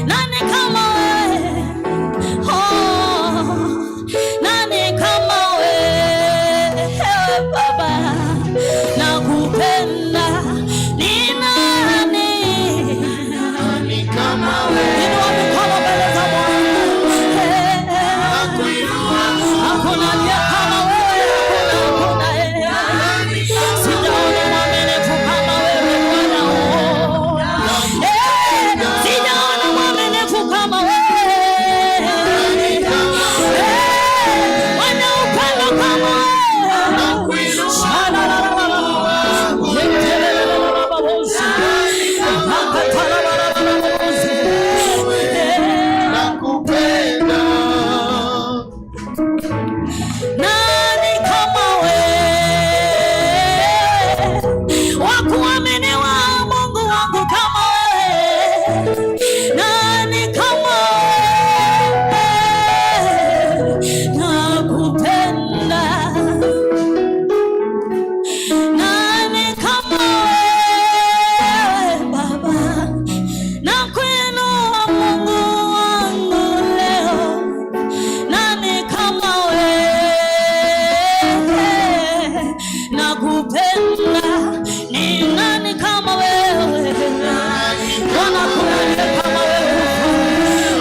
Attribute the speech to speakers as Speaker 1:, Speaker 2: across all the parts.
Speaker 1: Nani kama wewe? Oh, nani kama wewe Baba? Nakupenda. Ni nani? Nani kama wewe? Inua mikono mbele za Bwana. Hakuna aliye kama wewe. Hakuna. Sijaona mwaminifu kama wewe Bwana. Sijaona mwaminifu kama wewe. Wana upendo kama wewe. Nani kama wewe? Wakuaminiwa Mungu wangu kama wewe. Nani kama wewe? Nakupenda. Nani kama wewe Baba? Nakuinua Mungu wangu leo. Nani kama wewe? Nakupenda. Ni nani kama wewe? Bwana, kuna aliye kama wewe.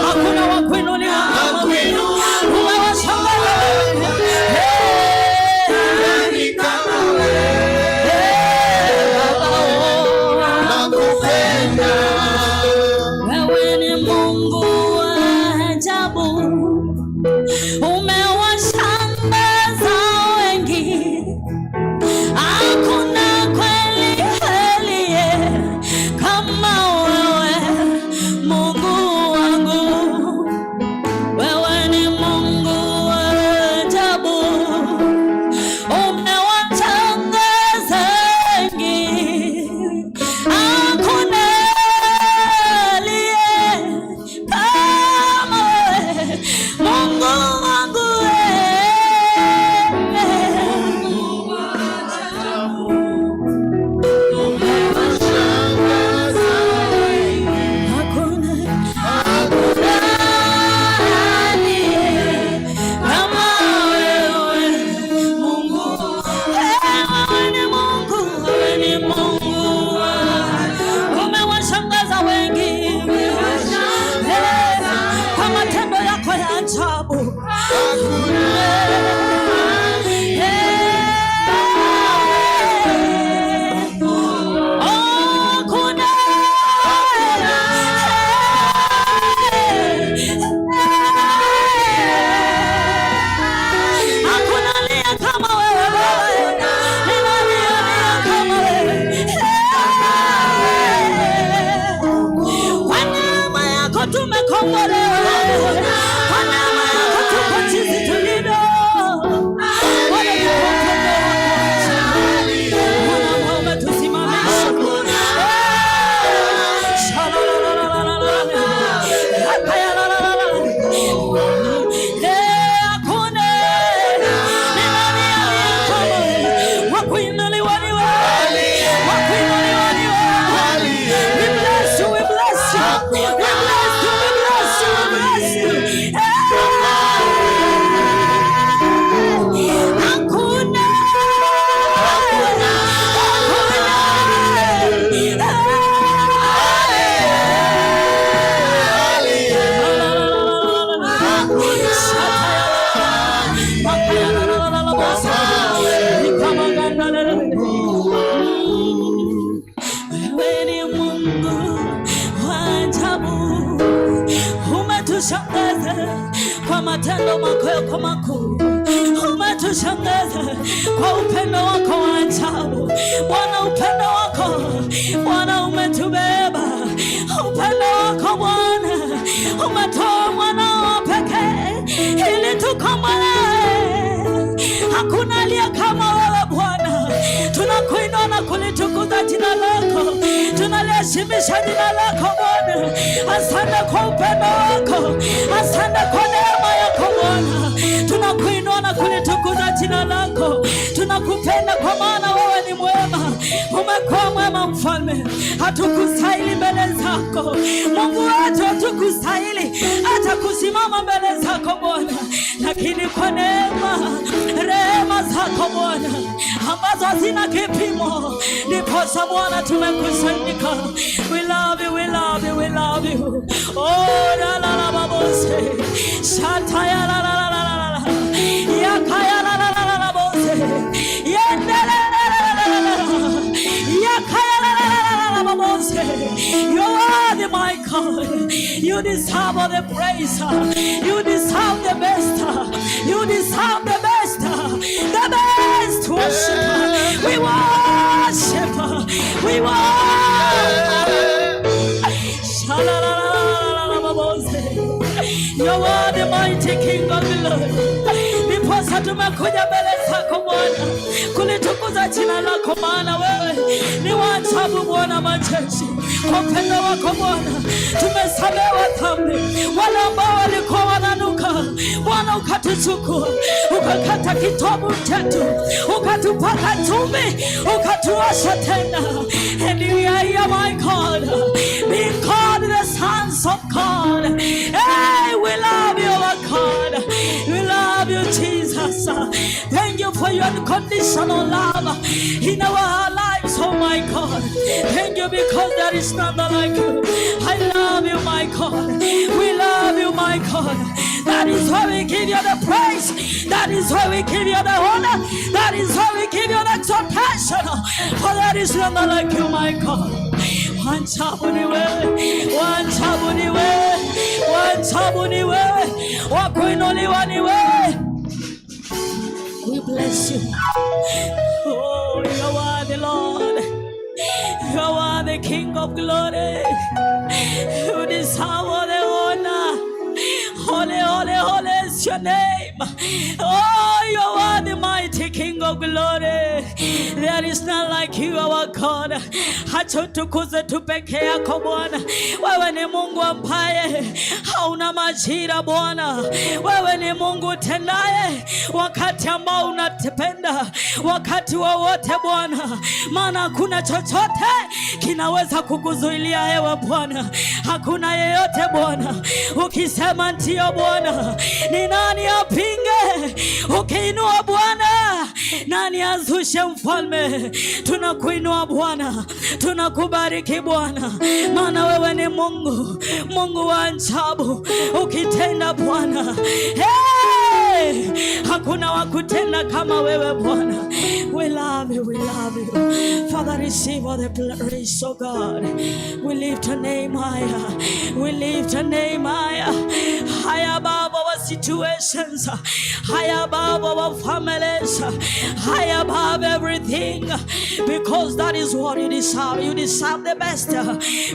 Speaker 1: Hakuna wa kuinuliwa kama wewe. Umewashangaza wewe. Nani kama wewe? Baba, nakupenda. Wewe ni Mungu wa ajabu. Umewashangaza wengi. Hakuna kweli aliye kama wewe Mungu wangu. Wewe ni Mungu wa ajabu. Umewashangaza wengi. Hakuna aliye kama wewe Mungu wangu. Umewashangaza wengi kwa matendo yako ya ajabu. Hakuna aliye kama wewe Baba. Ni nani aliye kama wewe? Kwa neema yako tumekombolewa. Kwa neema yako tuko jinsi tulivyo. Bwana, ni kwa upendo wako. Bwana, umetusimamisha. Hakuna. Ni nani aliye kama wewe? Wakuinuliwa ni wewe. Wakuinuliwa ni wewe. We bless you, we bless you. We bless you, we bless you, we bless you. Hakuna. Wewe ni Mungu wa ajabu. Umetushangaza kwa matendo yako makuu. Umetushangaza kwa upendo wako wa ajabu. Bwana, upendo wako Bwana umetubeba. Upendo wako Bwana umetoa mwana wa pekee ili tukombolewe. Hakuna aliye kama wewe Bwana. Tunakuinua na kulitukuza jina lako. Tunaliheshimisha jina lako Bwana. Asante kwa upendo wako. Asante kwa neema yako Bwana. Tunakuinua na kulitukuza jina lako. Tunakupenda kwa maana wewe ni mwema. Umekuwa mwema Mfalme. Hatukustahili mbele zako Mungu wetu. hatukustahili hata kusimama mbele zako Bwana, lakini kwa neema, rehema zako Bwana ambazo hazina kipimo, ndiposa Bwana tumekusanyika. We love you, we love you, we love you. Oh, la la la babose, shata ya la la la la la la, ya kaya la la la la la bose, yende la la la la la la, ya kaya la la la la la babose. You are the my God. You deserve all the praise. You deserve the best. You deserve the best. The best worship. We worship. We worship. You are the mighty King of glory. Ndiposa tumekuja mbele zako Bwana kulitukuza jina lako, maana wewe ni wa ajabu Bwana majeshi. Kwa upendo wako Bwana tumesamehewa dhambi. Wale ambao walikuwa wananuka Bwana ukatuchukua, ukakata kitovu chetu, ukatupaka chumvi, ukatuosha tena. And we are here, my God, being called the sons of God. Hey, we love you, our God. We love you, Jesus. Thank you for your unconditional love in our lives, oh my God. Thank you because there is none like you. I love you, my God. We love you, my God. That is why we give you the praise. That is why we give you the honor. That is why we give you the exaltation. For there is none like you, my God. Wanchabu ni wewe, wanchabu ni wewe, wanchabu ni wewe, wakuinuliwa ni wewe. We bless you. Oh, you are the Lord. You are the King of glory. You deserve all the honor. Holy, holy, holy is your name. Oh, you are the mighty King of glory. There is none like you, our God. Hacha tukuze tu peke yako Bwana. Wewe ni Mungu ambaye hauna majira Bwana. Wewe ni Mungu utendaye wakati ambao unatupenda, wakati wowote Bwana. Maana hakuna chochote kinaweza kukuzuilia ewe Bwana. Hakuna yeyote Bwana. Ukisema ndio Bwana, ni nani apinge? Ukiinua Bwana, nani azushe mfalme? Tunakuinua Bwana, tunakubariki Bwana, maana wewe ni Mungu, Mungu wa ajabu. Ukitenda Bwana, hey, hakuna wakutenda kama wewe Bwana. We love you, we love you. Father, receive all the praise, oh God. We lift your name higher. We lift your name higher. Higher above our situations. Higher above our families. Higher above everything. Because that is what you deserve. You deserve the best.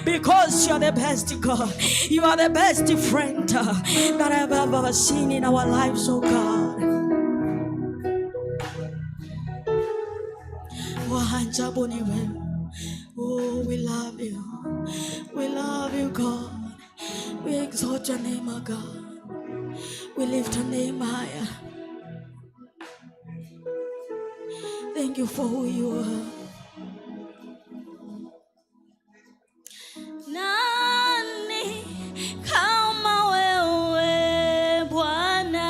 Speaker 1: Because you are the best God. You are the best friend that I've ever seen in our lives, oh God. Oh, we love you. We love you, God. We exalt your name, oh God. We lift your name higher. Thank you for who you are. Nani kama wewe Bwana?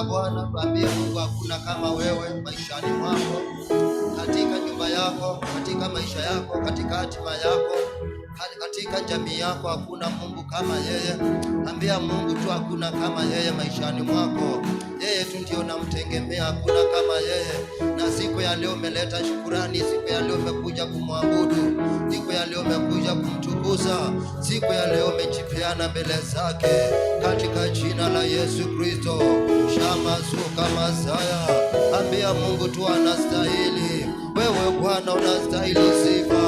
Speaker 2: tunakutukuza Bwana, tuambie Mungu hakuna kama wewe maishani mwako, katika nyumba yako, katika maisha yako, katika hatima yako, katika jamii yako, hakuna Mungu kama yeye. Ambia Mungu tu hakuna kama yeye maishani mwako. Yeye tu ndio namtegemea, hakuna kama yeye. Na siku ya leo umeleta shukurani, siku ya leo umekuja kumwabudu, siku ya leo umekuja kumtukuza, siku ya leo umejipeana mbele zake, katika jina la Yesu Kristo. Shama suka Masaya. Ambia Mungu tu anastahili. Wewe Bwana unastahili sifa,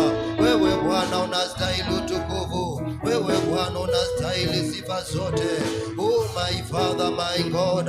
Speaker 2: wewe Bwana unastahili utukufu, wewe Bwana unastahili sifa zote. Oh my Father, my God,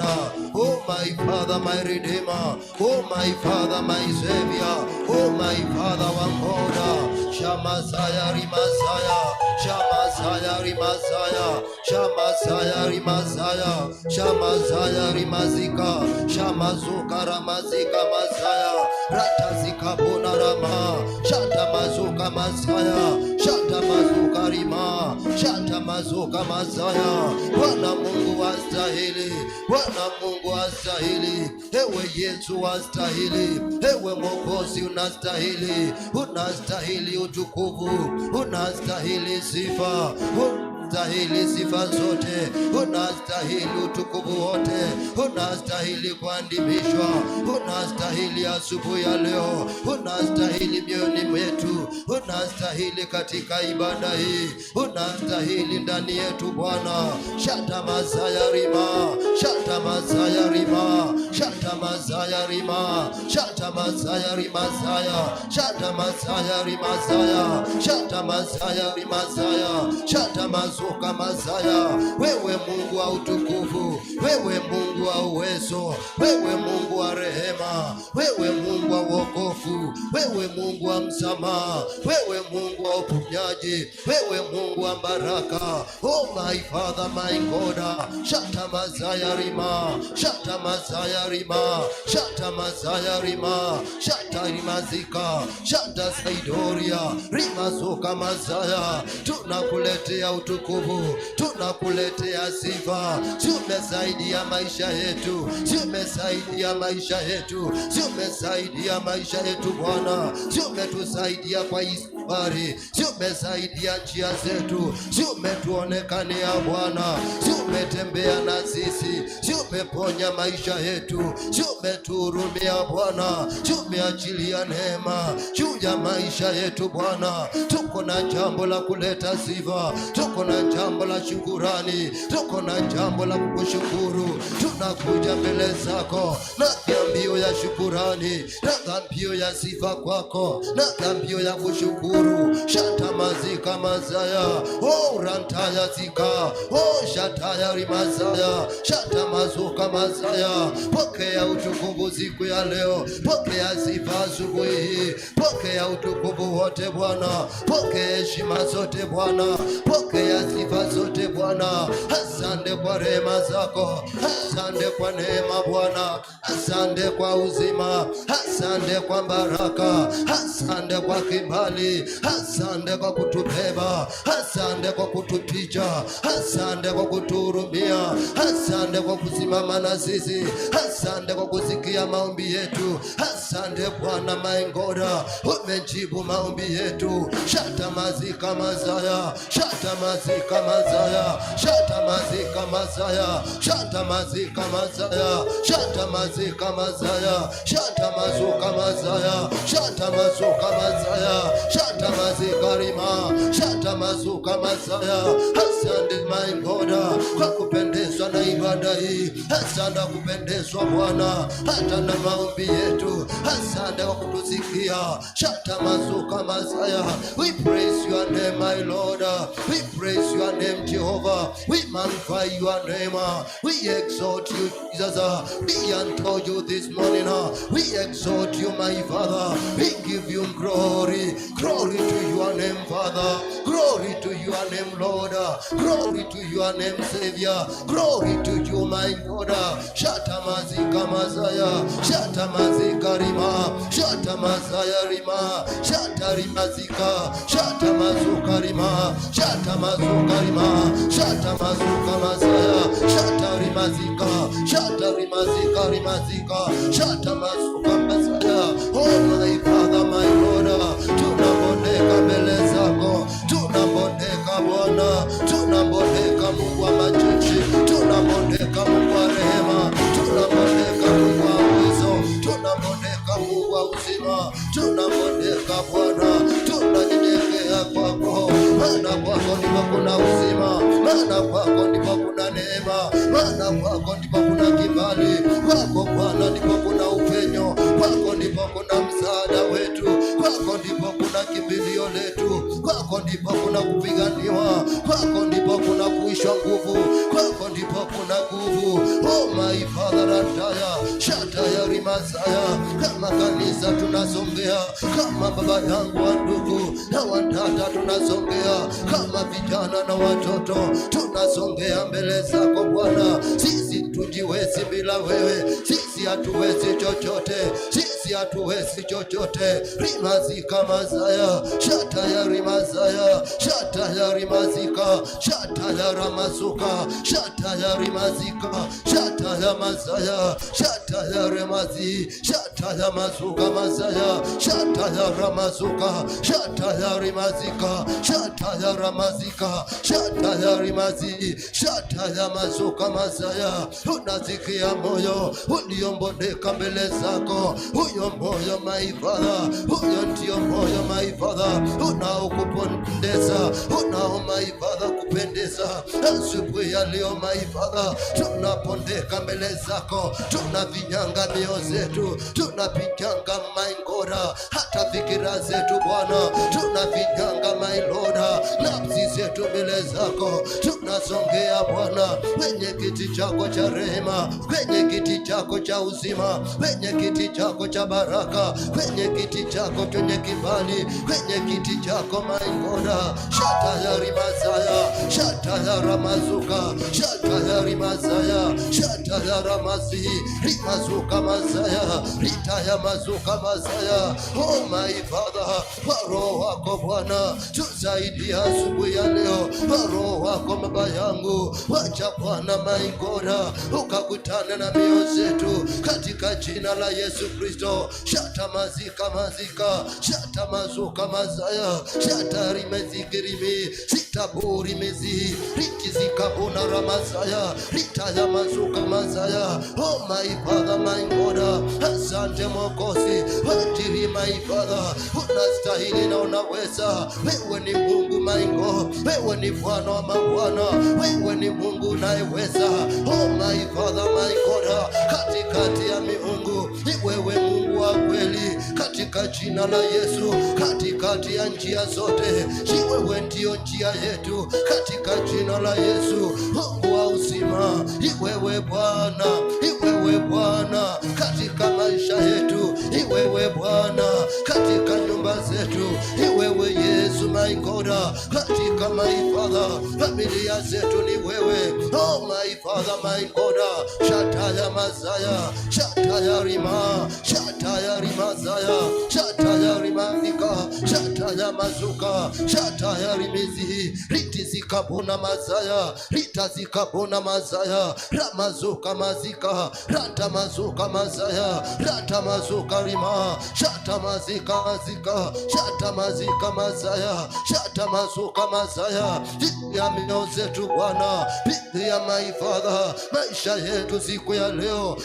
Speaker 2: oh my Father, my Redeemer, oh my Father, my Savior, oh my Father, Wangoda. Shamasaya Rimasaya, Shamasaya Rimasaya, Shamasaya Rimasaya, Shamasaya Rimazika, Shamazuka Ramazika Masaya, Ratazika Bonarama, Shatamazuka Masaya, Shatamazuka Rima, Shatamazuka Masaya. Bwana Mungu wastahili, Bwana Mungu wastahili, ewe Yesu wastahili, ewe Mwokozi unastahili, unastahili utukufu, unastahili sifa, unastahili sifa zote, unastahili utukufu wote, unastahili kuandimishwa, unastahili asubuhi ya leo, unastahili mioyoni mwetu, unastahili katika ibada hii, unastahili ndani yetu Bwana. Shata Masaya Rima, Shata Masaya Rima, Shata Masaya Rima, Shata Masaya Rimasaya, Shata Masaya Rimasaya, Shata Masaya Rimasaya, Shata Mazuka Masaya. Wewe Mungu wa utukufu, wewe Mungu wa uwezo, wewe Mungu wa rehema, wewe Mungu wa wokovu, wewe Mungu wa msamaha, wewe Mungu wa uponyaji, wewe Mungu wa baraka. Oh my Father, my God. Shata Masaya Rima, Shata Masaya Rima, Shata Masaya Rima, Shata Rimazika, Shata Saidoria, Rimazuka Masaya. Tunakuletea utukufu, tunakuletea sifa. Umesaidia maisha yetu, umesaidia maisha yetu, umesaidia maisha yetu Bwana, umetusaidia kwa safari, umesaidia njia zetu, umetuonekania Bwana, umetembea na sisi, umeponya maisha yetu, umetuhurumia Bwana, umeachilia neema juu ya maisha yetu Bwana. Tuko na jambo la kuleta sifa, tuko na jambo la shukurani, tuko na jambo la kukushukuru. Tunakuja mbele zako na dhambio ya shukurani, na dhambio ya sifa kwako, na dhambio ya kushukuru. Shata Mazika Masaya, oh Rantaya Zika, oh Shataya Rimasaya, Shata Mazuka Masaya. Pokea utukufu siku ya leo, pokea sifa asubuhi hii, pokea utukufu wote Bwana, pokea heshima zote Bwana, pokea sifa zote Bwana. Asante kwa rehema zako, asante kwa neema Bwana, asante kwa uzima, asante kwa baraka, asante kwa kibali, asante kwa kutubeba, asante kwa kutupicha, asante kwa kutuhurumia, asante kwa kusimama na sisi, asante kwa kusikia maombi yetu. Asante Bwana Maingoda, umejibu maombi yetu. Shata Mazika Masaya, Shata Mazika Masaya, Shata Mazika Masaya, Shata Mazika Masaya, Shata Mazika Masaya, Shata Mazuka Masaya, Shata Mazuka Masaya, Shata Mazika Rima, Shata Mazuka Masaya. Asante Maingoda kwa kupendezwa na ibada hii, asante kwa kupendezwa Bwana hata na maombi yetu, asante kwa kutusikia. Shata Mazuka Masaya. We praise your name my Lord, we praise your name Jehovah, we magnify your name, we exalt you Jesus, we adore you this morning, we exalt you my Father, we give you glory, glory to your name Father, glory to your name Lord, glory to your name Savior, glory to you my God. Shata Mazika Masaya, Shata Mazika Rima, Shata Masaya Rima, Shata Rimazika, Shata Mazuka Rima, Shata Mazuka Rima, Shata Mazuka Masaya, Shata Rimazika. shata rimazika rimazika, shata masuka masaya. Oh my Father, my Lord, tunabondeka mbele zako, tunabondeka Bwana, tunabondeka Mungu wa majeshi, tunabondeka Mungu wa rehema, tunabondeka Mungu wa uwezo, tunabondeka Mungu wa uzima, tunabondeka Bwana, tunanyenyekea kwako, maana kwako ndipo kuna uzima, maana kwako ndipo kuna neema, maana kwako ndipo kuna kibali, kwako Bwana ndipo kuna upenyo, kwako ndipo kuna msaada wetu, kwako ndipo kuna kimbilio letu, kwako ndipo kuna kupiganiwa, kwako ndipo kuna kuishwa nguvu, kwako ndipo kuna nguvu. Oh my Father, Rataya Shataya Rimasaya, kama kanisa tunasongea, kama baba yangu wa ndugu na watata tunasongea, kama vijana na watoto tunasongea mbele zako Bwana. Sisi tujiwezi bila wewe, sisi hatuwezi chochote, sisi hatuwezi chochote. Rimazika mazaya, shataya rimazaya, shataya rimazika, shataya ramazuka, shataya rimazika, shataya mazaya, shataya remazi, shataya mazuka mazaya, shataya ramazuka, shataya rimazika, shataya ramazika, shataya rimazi, shataya mazuka mazaya. Unazikia moyo uliombondeka mbele zako, huyo moyo my Father, huyo ndio moyo my Father unaokupendeza, unao my Father kupendeza. Asubuhi ya leo my Father, tunapondeka mbele zako, tunavinyanga mioyo zetu, tunavinyanga maingora, hata fikira zetu Bwana, tunavinyanga my Lord, nafsi zetu mbele zako, tunasongea Bwana kwenye kiti chako cha rehema, kwenye kiti chako cha uzima, kwenye kiti chako cha baraka, kwenye kiti chako chenye kibali, kwenye kiti chako maingora. Shataya rimazaya, shataya ramazuka, shataya rimazaya, shataya ramazi, rimazuka mazaya, ritaya mazuka mazaya. Oh my Father, kwa Roho wako Bwana tusaidie asubuhi ya leo, kwa Roho wako baba yangu, wacha Bwana maingora ukakutana na mioyo zetu katika jina la Yesu Kristo. Shata mazika mazika, shata mazuka mazaya, shata rimezikirimi, sitaburi mezi, ritizika bona ramazaya, ritaya mazuka mazaya. Oh my Father, my God, asante Mwokozi, wajiri my Father, unastahili na unaweza. Wewe ni Mungu my God, wewe ni Bwana wa mabwana, wewe ni Mungu unayeweza. Oh my Father, my God, katikati ya miungu ni wewe Mungu wa kweli, katika jina la Yesu, katikati ya njia zote ni wewe ndio njia yetu, katika jina la Yesu. Mungu wa uzima ni wewe Bwana, ni wewe Bwana katika maisha yetu, ni wewe Bwana katika nyumba zetu, ni wewe Yesu my God, katika my Father familia zetu ni wewe. Oh my Father, my God, shataya mazaya, shataya rima, shataya rimazaya, shataya rimanika, shataya mazuka, shataya rimizi, ritizika bona mazaya, ritazika bona mazaya, ramazuka mazika, rata mazuka mazaya, rata mazuka rima, shata mazika mazika, shata mazika mazaya, shata mazuka mazaya. Ya mioyo zetu Bwana, ya my Father, maisha yetu siku ya leo,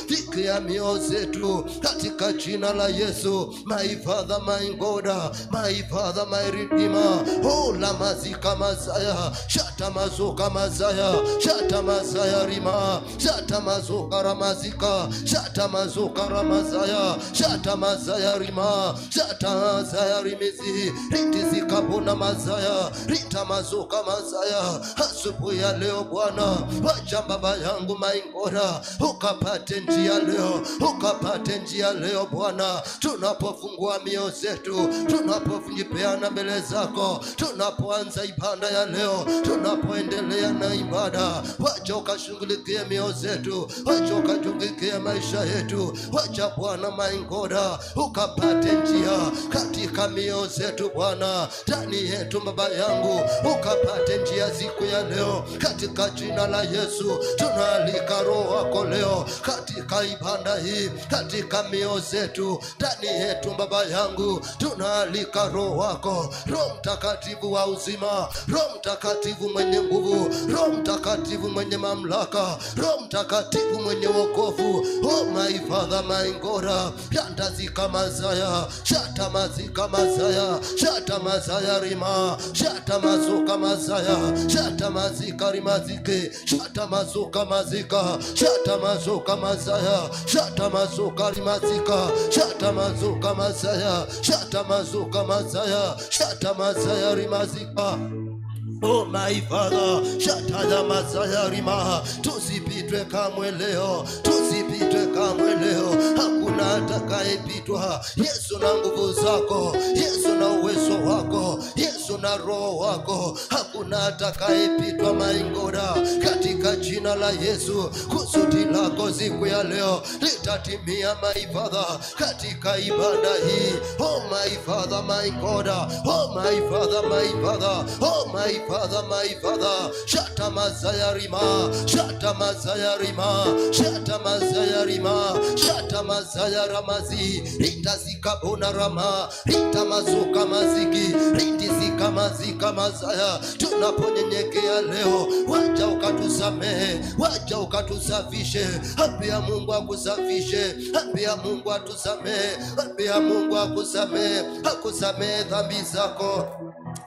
Speaker 2: ya mioyo zetu katika jina la Yesu. My Father, my God, my Father, my Redeemer. Oh la mazika mazaya, shata mazuka mazaya, shata mazaya rima, shata mazuka ramazika, shata mazuka ramazaya, shata mazaya rima, shata mazaya rimizi, ritizika bona mazaya, rita mazuka mazaya. Asubuhi ya leo Bwana, wacha baba yangu maingora ukapate njia leo, ukapate njia leo Bwana, tunapofungua mioyo zetu, tunapojipeana mbele zako, tunapoanza ibada ya leo, tunapoendelea na ibada, wacha ukashughulikie mioyo zetu, wacha ukashughulikie maisha yetu, wacha Bwana maingora ukapate njia katika mioyo zetu Bwana, ndani yetu baba yangu ukapate njia siku ya leo katika jina la Yesu tunaalika Roho wako leo katika ibada hii, katika mioyo zetu, ndani yetu. Baba yangu, tunaalika Roho wako, Roho Mtakatifu wa uzima, Roho Mtakatifu mwenye nguvu, Roho Mtakatifu mwenye mamlaka, Roho Mtakatifu mwenye wokovu. Oh my Father, my God, yandazika mazaya, shata mazika mazaya, shata mazaya rima, shata mazuka mazaya, shata mazika rimazike, shata mazuka mazika, shata mazuka mazaya, shata mazuka rimazika, shata mazuka mazaya, shata mazuka mazaya, shata mazaya rimazika. Oh my Father, shata mazaya rima, tusipitwe kamwe leo, tusipitwe kamwe leo. Hakuna atakayepitwa. Yesu na nguvu zako, Yesu na uwezo wako, Yesu na Roho wako, hakuna atakayepitwa maingoda. Katika jina la Yesu, kusudi lako siku ya leo litatimia my Father, katika ibada hii. Oh my Father, my God, oh my Father, my Father, oh my Father, my Father, shata mazaya rima, shata mazaya rima, shata mazaya rima, shata mazaya ramazi, rita zikabona rama, rita mazuka maziki, riti zika mazika mazaya. Tunaponyenyekea leo, wacha ukatusamehe, wacha ukatusafishe. Ambia Mungu akusafishe, ambia Mungu atusamehe, ambia Mungu akusamehe, akusamehe dhambi zako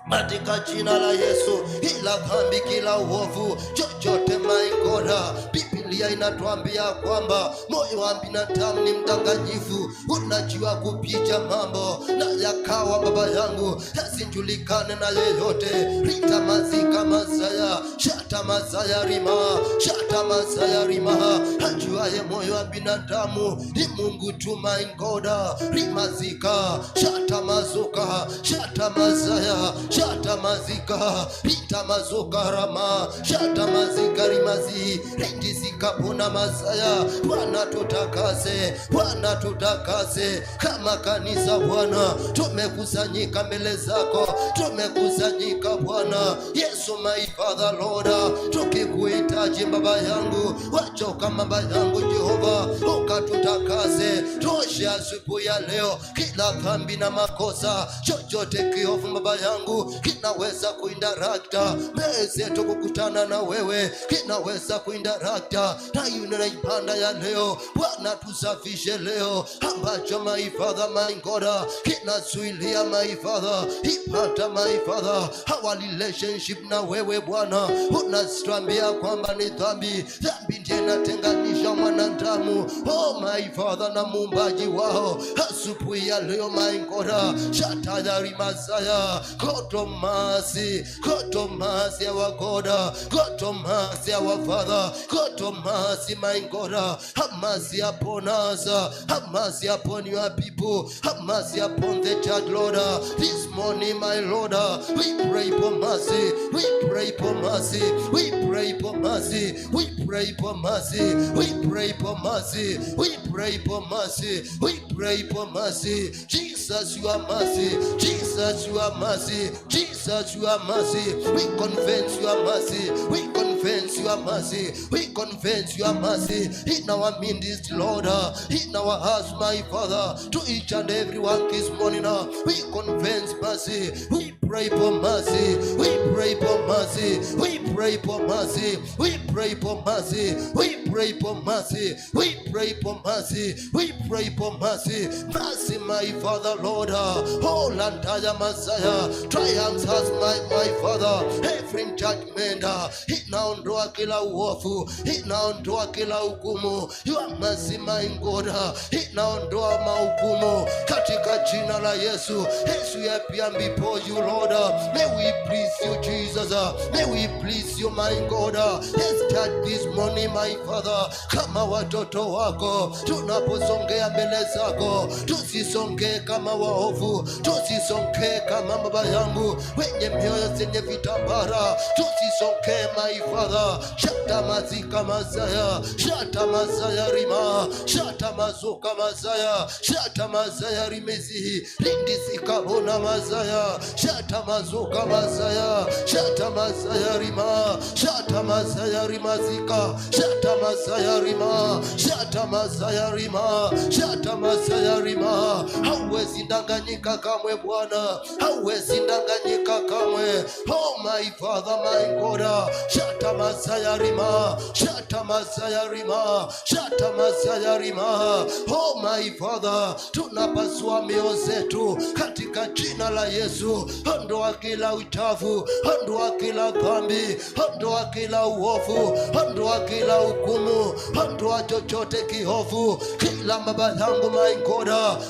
Speaker 2: katika jina la Yesu. Ila dhambi, kila uovu, chochote maingoda. Biblia inatuambia kwamba moyo wa binadamu ni mdanganyifu, unajua kupicha mambo na yakawa Baba yangu yasinjulikane na yeyote. Rita mazika mazaya, shata mazaya rima, shata mazaya rima. Ajuaye moyo wa binadamu ni Mungu tu maingoda. Rimazika, shata mazuka, shata mazaya, shata mazika, rita mazuka rama, shata mazika rimazi, rindi zikapona mazaya. Bwana tutakase, Bwana tutakase kama kanisa. Bwana tumekusanyika mbele zako, tumekusanyika Bwana Yesu my Father Lord, tukikuhitaji Baba yangu. Wacha kama Baba yangu Jehova ukatutakase, toshe asubuhi ya leo kila dhambi na makosa, chochote kiovu Baba yangu kinaweza kuindarakta mbele kukutana na wewe, kinaweza kuindarakta na yuna ibada ya leo. Bwana tusafishe leo ambacho my Father, my God, kinazuilia my Father ipata my Father our relationship na wewe. Bwana unatuambia kwamba ni dhambi, dhambi ndiye inatenganisha mwanadamu oh my Father na muumbaji wao. Asubuhi ya leo my God, shatadari mazaya, koto mercy, koto mercy our God, koto mercy our Father, koto mercy my God. Have mercy upon us, have mercy upon your people, have mercy upon the church Lord. This morning my Lord, we pray for mercy, we pray for mercy, we pray for mercy, we pray for mercy, we pray for mercy, we pray for mercy, we pray for mercy. Jesus you are mercy, Jesus you are mercy, Jesus you are mercy. We confess your mercy, we confess your mercy, we confess your mercy in our midst Lord, in our house my Father, to each and every one this morning. We confess mercy, we pray for mercy, we pray for mercy, we pray for mercy, we pray for mercy, we pray for mercy, we pray for mercy, we pray for mercy. Mercy my Father Lord, oh Lantaya Messiah, triumphs has my Father, every judgment inaondoa kila uovu, inaondoa kila hukumu. Your mercy my God, inaondoa mahukumu katika jina la Yesu. Yesu yapia before you Lord, may we please you Jesus, may we please you my God. Let's start this morning my Father, kama watoto wako tunaposongea mbele zako, tusisongee kama waovu, tusisongee kama Baba yangu wenye mioyo zenye vitambara, tusisongee my Father. Shata mazika mazaya, shata mazaya rima, shata mazuka mazaya, shata mazaya rimezi, rindi zikabona mazaya, shata mazuka mazaya, shata masaya rima, shata masaya rima zika, shata masaya rima, shata masaya rima, shata masaya rima. Hauwezi danganyika kamwe Bwana, hauwezi danganyika kamwe. Oh my Father, my God, shata masaya rima, shata masaya rima, shata masaya rima. Oh my Father, tunapasua mioyo zetu katika jina la Yesu. Ondoa kila uchafu, ondoa kila dhambi, ondoa kila uovu, ondoa kila hukumu, ondoa chochote kihofu. Kila baba yangu my God,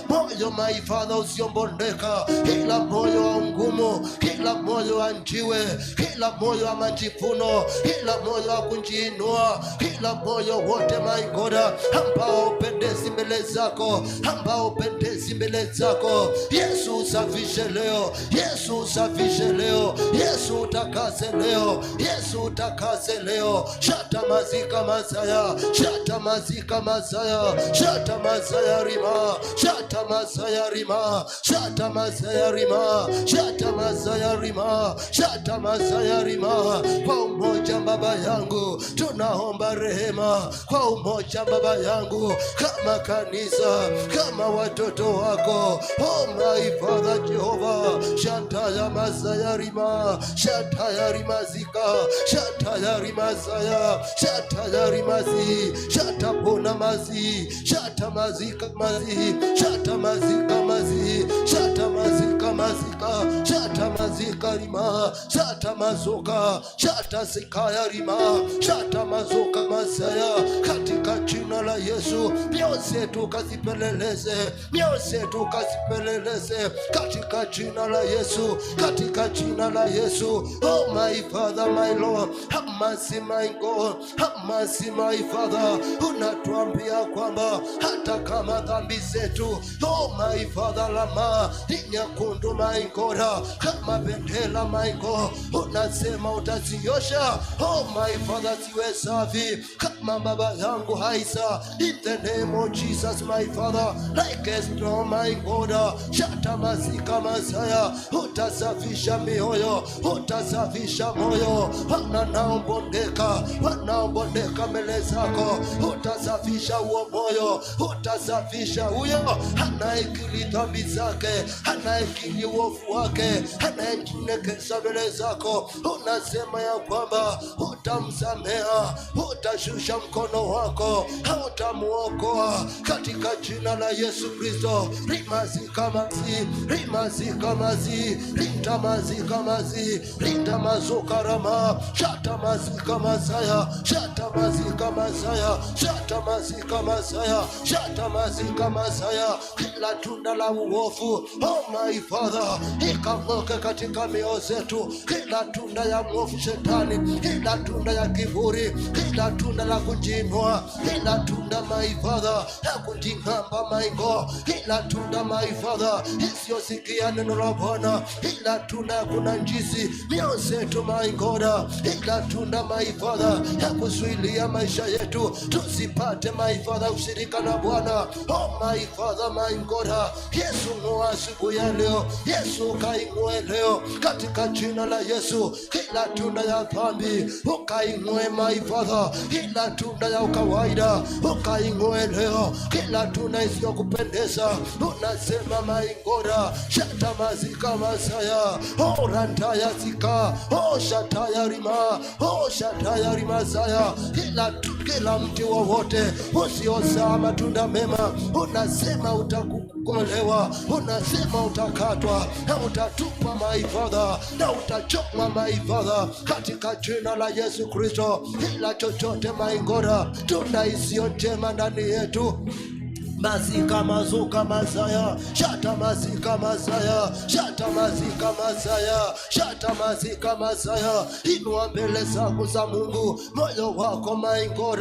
Speaker 2: moyo my Father usiombondeka, kila moyo wa ngumu, kila moyo wa njiwe, kila moyo wa majivuno, kila moyo wa kujiinua, kila moyo wote my God ambao upendezi mbele zako, ambao upendezi mbele zako. Yesu usafishe leo, Yesu usafishe leo, Yesu utakase leo, Yesu utakase leo. Shata mazika masaya, shata mazika masaya, shata masaya rima, shata masaya rima, shata masaya rima, shata masaya rima, shata masaya rima. Kwa umoja baba yangu tunaomba rehema, kwa umoja baba yangu kama kanisa, kama watoto wako. Oh my Father Jehovah, shata ya masaya rima, shata ya rima zika, shata ya rima saya, shata ya rima zi, shata pona mazi, shata mazika mazi, shata mazika mazi, shata mazika mazika, shata mazika rima, shata mazoka, shata sikaya rima, shata mazoka masaya. Katika jina la Yesu mioyo zetu kazipeleleze, mioyo zetu kazipeleleze katika jina la Yesu, katika jina la Yesu. Oh my Father, my Lord, have mercy my God, have mercy my Father. Unatuambia kwamba hata kama dhambi zetu, oh my Father, lama ni nyekundu my God, kama bendera my God, unasema utaziosha. Oh my Father, ziwe safi kama baba yangu Haisa. In the name of Jesus my Father, like a snow my God, shata mazika masaya, utasafisha mioyo, utasafisha moyo. Wanaombondeka, wanaombondeka mbele zako, utasafisha huo moyo, utasafisha huyo anayekiri dhambi zake, anayekiri uovu wake, anayejinyenyekeza mbele zako. Unasema ya kwamba utamsamea, utashusha mkono wako, utamuokoa katika jina la Yesu Kristo. Rimazika mazi, rimazika mazi, rinda mazika mazi, rinda mazoka rama, shata mazika masaya, shata mazika masaya, shata mazika masaya, shata mazika masaya. Kila tunda la uovu, oh my Father, ikang'oke katika mioyo zetu. Kila tunda ya mwovu shetani, kila tunda ya kiburi, kila tunda la kujinua, kila tunda my Father ya kujingamba my God, kila tunda my Father isiyosikia neno la Bwana, kila tunda ya kunajisi mioyo zetu my God, kila tunda my Father ya kuzuilia maisha yetu tusipate my Father ushirika na Bwana. Oh my Father my God, Yesu ng'oa siku ya leo, Yesu kaing'oe leo katika jina la Yesu. Kila tunda ya dhambi ukaing'oe my Father, kila tunda ya kawaida ukaing'oe leo, kila tunda isiyokupendeza unasema my God, shata mazika masaya, oh ranta ya zika, oh shata ya rima, oh shata ya rima saya. Kila mti wowote usiozaa matunda mema unasema utakukolewa, unasema utakatwa na utatupwa my Father, na utachomwa my Father katika jina la Yesu Kristo. Ila chochote my God, tunda isiyo njema ndani yetu, mazika mazuka masaya, shata mazika masaya, shata mazika masaya, shata mazika masaya. Inua mbele zako za Mungu moyo wako my God,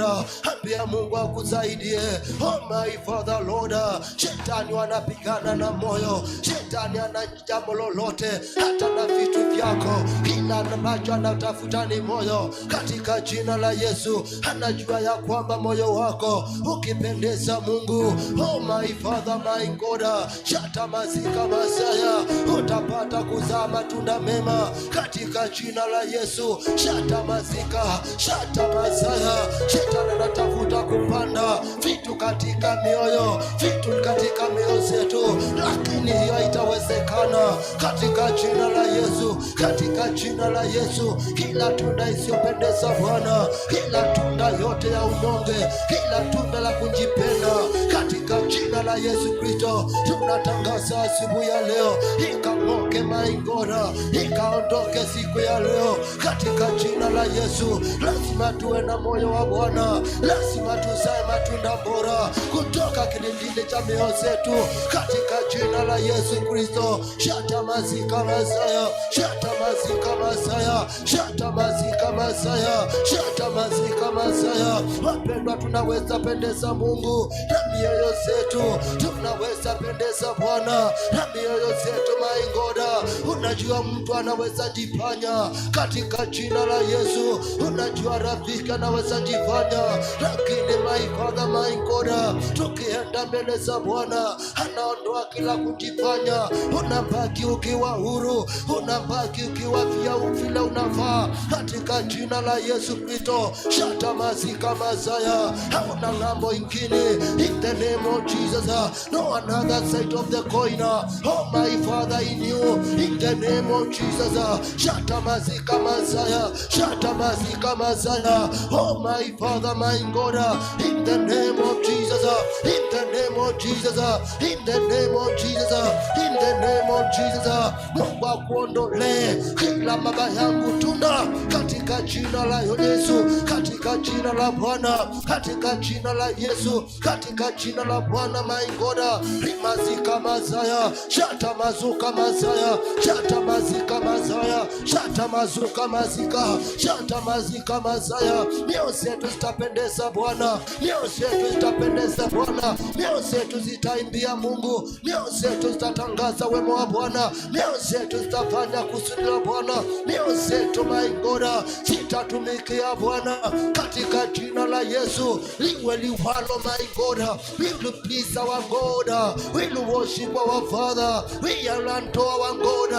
Speaker 2: ambia Mungu akusaidie. Oh my Father Lord, shetani wanapigana na moyo, shetani ana jambo lolote hata na vitu vyako, kila ambacho anatafuta ni moyo. Katika jina la Yesu anajua ya kwamba moyo wako ukipendeza Mungu, Oh my Father, my God, shata mazika mazaya, utapata kuzaa matunda mema katika jina la Yesu. Shata mazika, shata mazaya. Shetani anatafuta kupanda vitu katika mioyo, vitu katika mioyo zetu, lakini hiyo haitawezekana katika jina la Yesu, katika jina la Yesu. Kila tunda isiyopendeza Bwana, kila tunda yote ya unyonge, kila tunda la kujipenda, katika jina la Yesu Kristo tunatangaza asubuhi ya leo ikang'oke maingora, ikaondoke siku ya leo katika jina la Yesu. Lazima tuwe na moyo wa Bwana, lazima tuzae matunda bora kutoka kilindini cha mioyo zetu katika jina la Yesu Kristo. Shata mazika mazaya, shata mazika mazaya, shata mazika mazaya, shata mazika mazaya. Wapendwa, tunaweza pendeza Mungu na mioyo zetu, tunaweza pendeza Bwana na mioyo zetu. Maingoda, unajua mtu anaweza jifanya katika jina la Yesu, unajua rafiki anaweza jifanya, lakini maifadha maingoda, tukienda mbele za Bwana anaondoa kila kujifanya, unabaki ukiwa huru, unabaki ukiwa vile unafaa katika jina la Yesu Kristo. Shata mazika mazaya, hauna ngambo ingine in the name of Jesus, no another side of the coin. Oh my Father, in you, in the name of Jesus. Shata mazika mazaya, shata mazika mazaya. Oh my Father, my God, in the name of Jesus, in the name of Jesus, in the name of Jesus, in the name of Jesus. Mungu akuondolee kila baba yangu tunda katika jina la Yesu, katika jina la Bwana, katika jina la Yesu, katika jina la Bwana. My God, rimazika mazaya, shata mazuka mazaya, shata mazika mazaya, shata mazuka mazika, shata mazika mazaya. Mioyo zetu zitapendeza Bwana, mioyo zetu zitapendeza Bwana, mioyo zetu zitaimbia Mungu, mioyo zetu zitatangaza wema wa Bwana, mioyo zetu zitafanya kusudi la Bwana, mioyo zetu my God zitatumikia Bwana katika jina la Yesu. Liwe liwalo my God, we will please our God, we will worship our Father, we are unto our God.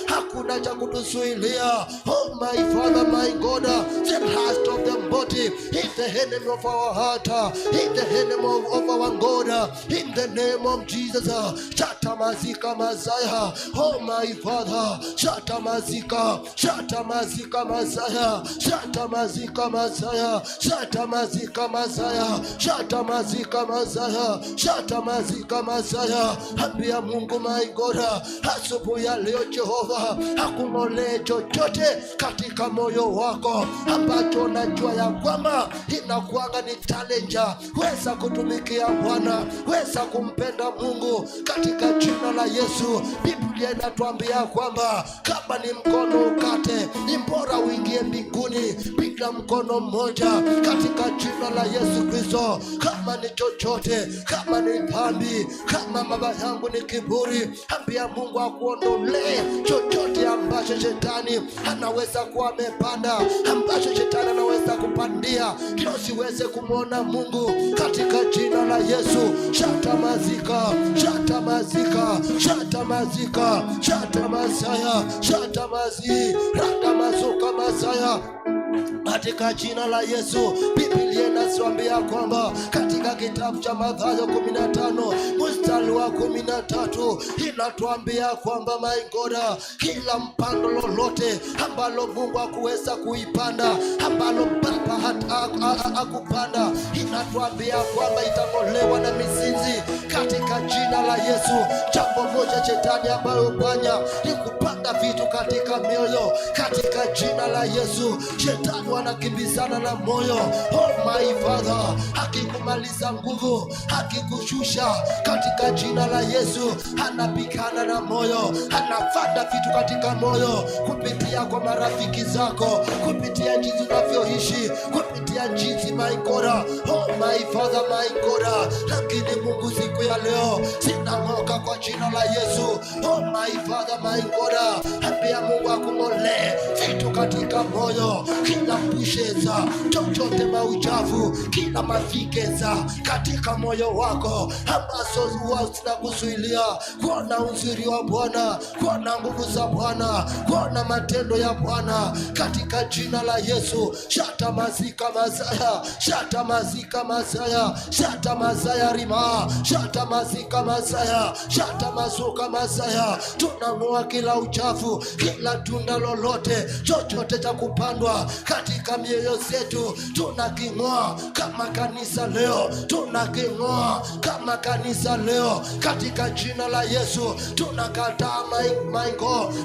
Speaker 2: Hakuna cha kutuzuilia. Oh my Father, my God, the last of the body in the enemy of our heart, in the enemy of our God, in the name of Jesus. Shata mazika mazaya, oh my Father, shata mazika, shata mazika mazaya, shata mazika mazaya, shata mazika mazaya, shata mazika mazaya, shata mazika mazaya. Ambia Mungu my God, asubuhi ya leo Jehova, hakung'olee chochote katika moyo wako ambacho unajua ya kwamba inakuanga ni challenger. Weza kutumikia Bwana, weza kumpenda Mungu katika jina la Yesu. Biblia inatuambia kwamba kama ni mkono ukate, ni bora uingie mbinguni bila mkono mmoja katika jina la Yesu Kristo. Kama ni chochote, kama ni dhambi, kama baba yangu ni kiburi, ambia Mungu akuondolee chochote ambacho shetani anaweza kuwa amepanda, ambacho shetani anaweza kupandia ndio siweze kumwona Mungu katika jina la Yesu. Shata mazika, shata mazika, shata mazika, shata mazaya, shata mazi, rata mazuka mazaya katika jina la Yesu. Biblia inatuambia kwamba katika kitabu cha Mathayo 15 mstari wa 13 inatuambia kwamba my God, kila mpando lolote ambalo Mungu hakuweza kuipanda, ambalo baba hakupanda, inatuambia kwamba itang'olewa na mizizi katika jina la Yesu. Jambo moja shetani ambayo hufanya ni kupanda vitu katika mioyo katika jina la Yesu. Shetani wanakimbizana na moyo. Oh my Father, hakikumaliza nguvu, hakikushusha katika jina la Yesu. Anapigana na moyo, anafanya vitu katika moyo kupitia kwa marafiki zako, kupitia jinsi unavyoishi, kupitia jinsi my God. Oh my Father, my God, lakini Mungu siku ya leo sinang'oka kwa jina la Yesu. Oh my Father, my God, ambia Mungu akung'olee vitu katika moyo, kila pusheza, chochote mauchafu, kila mafikeza katika moyo wako ambazo huwa zinakuzuilia kuona uzuri wa Bwana, kuona nguvu za Bwana, kuona matendo ya Bwana, katika jina la Yesu. Shata mazika mazaya, shata mazika mazaya, shata mazaya rima, shata mazika mazaya, shata mazuka mazaya. Tunang'oa kila uchafu, kila tunda lolote, chochote cha kupandwa katika mioyo yetu, tunaking'oa kama kanisa leo, tunaking'oa kama kanisa leo katika jina la Yesu. Tunakataa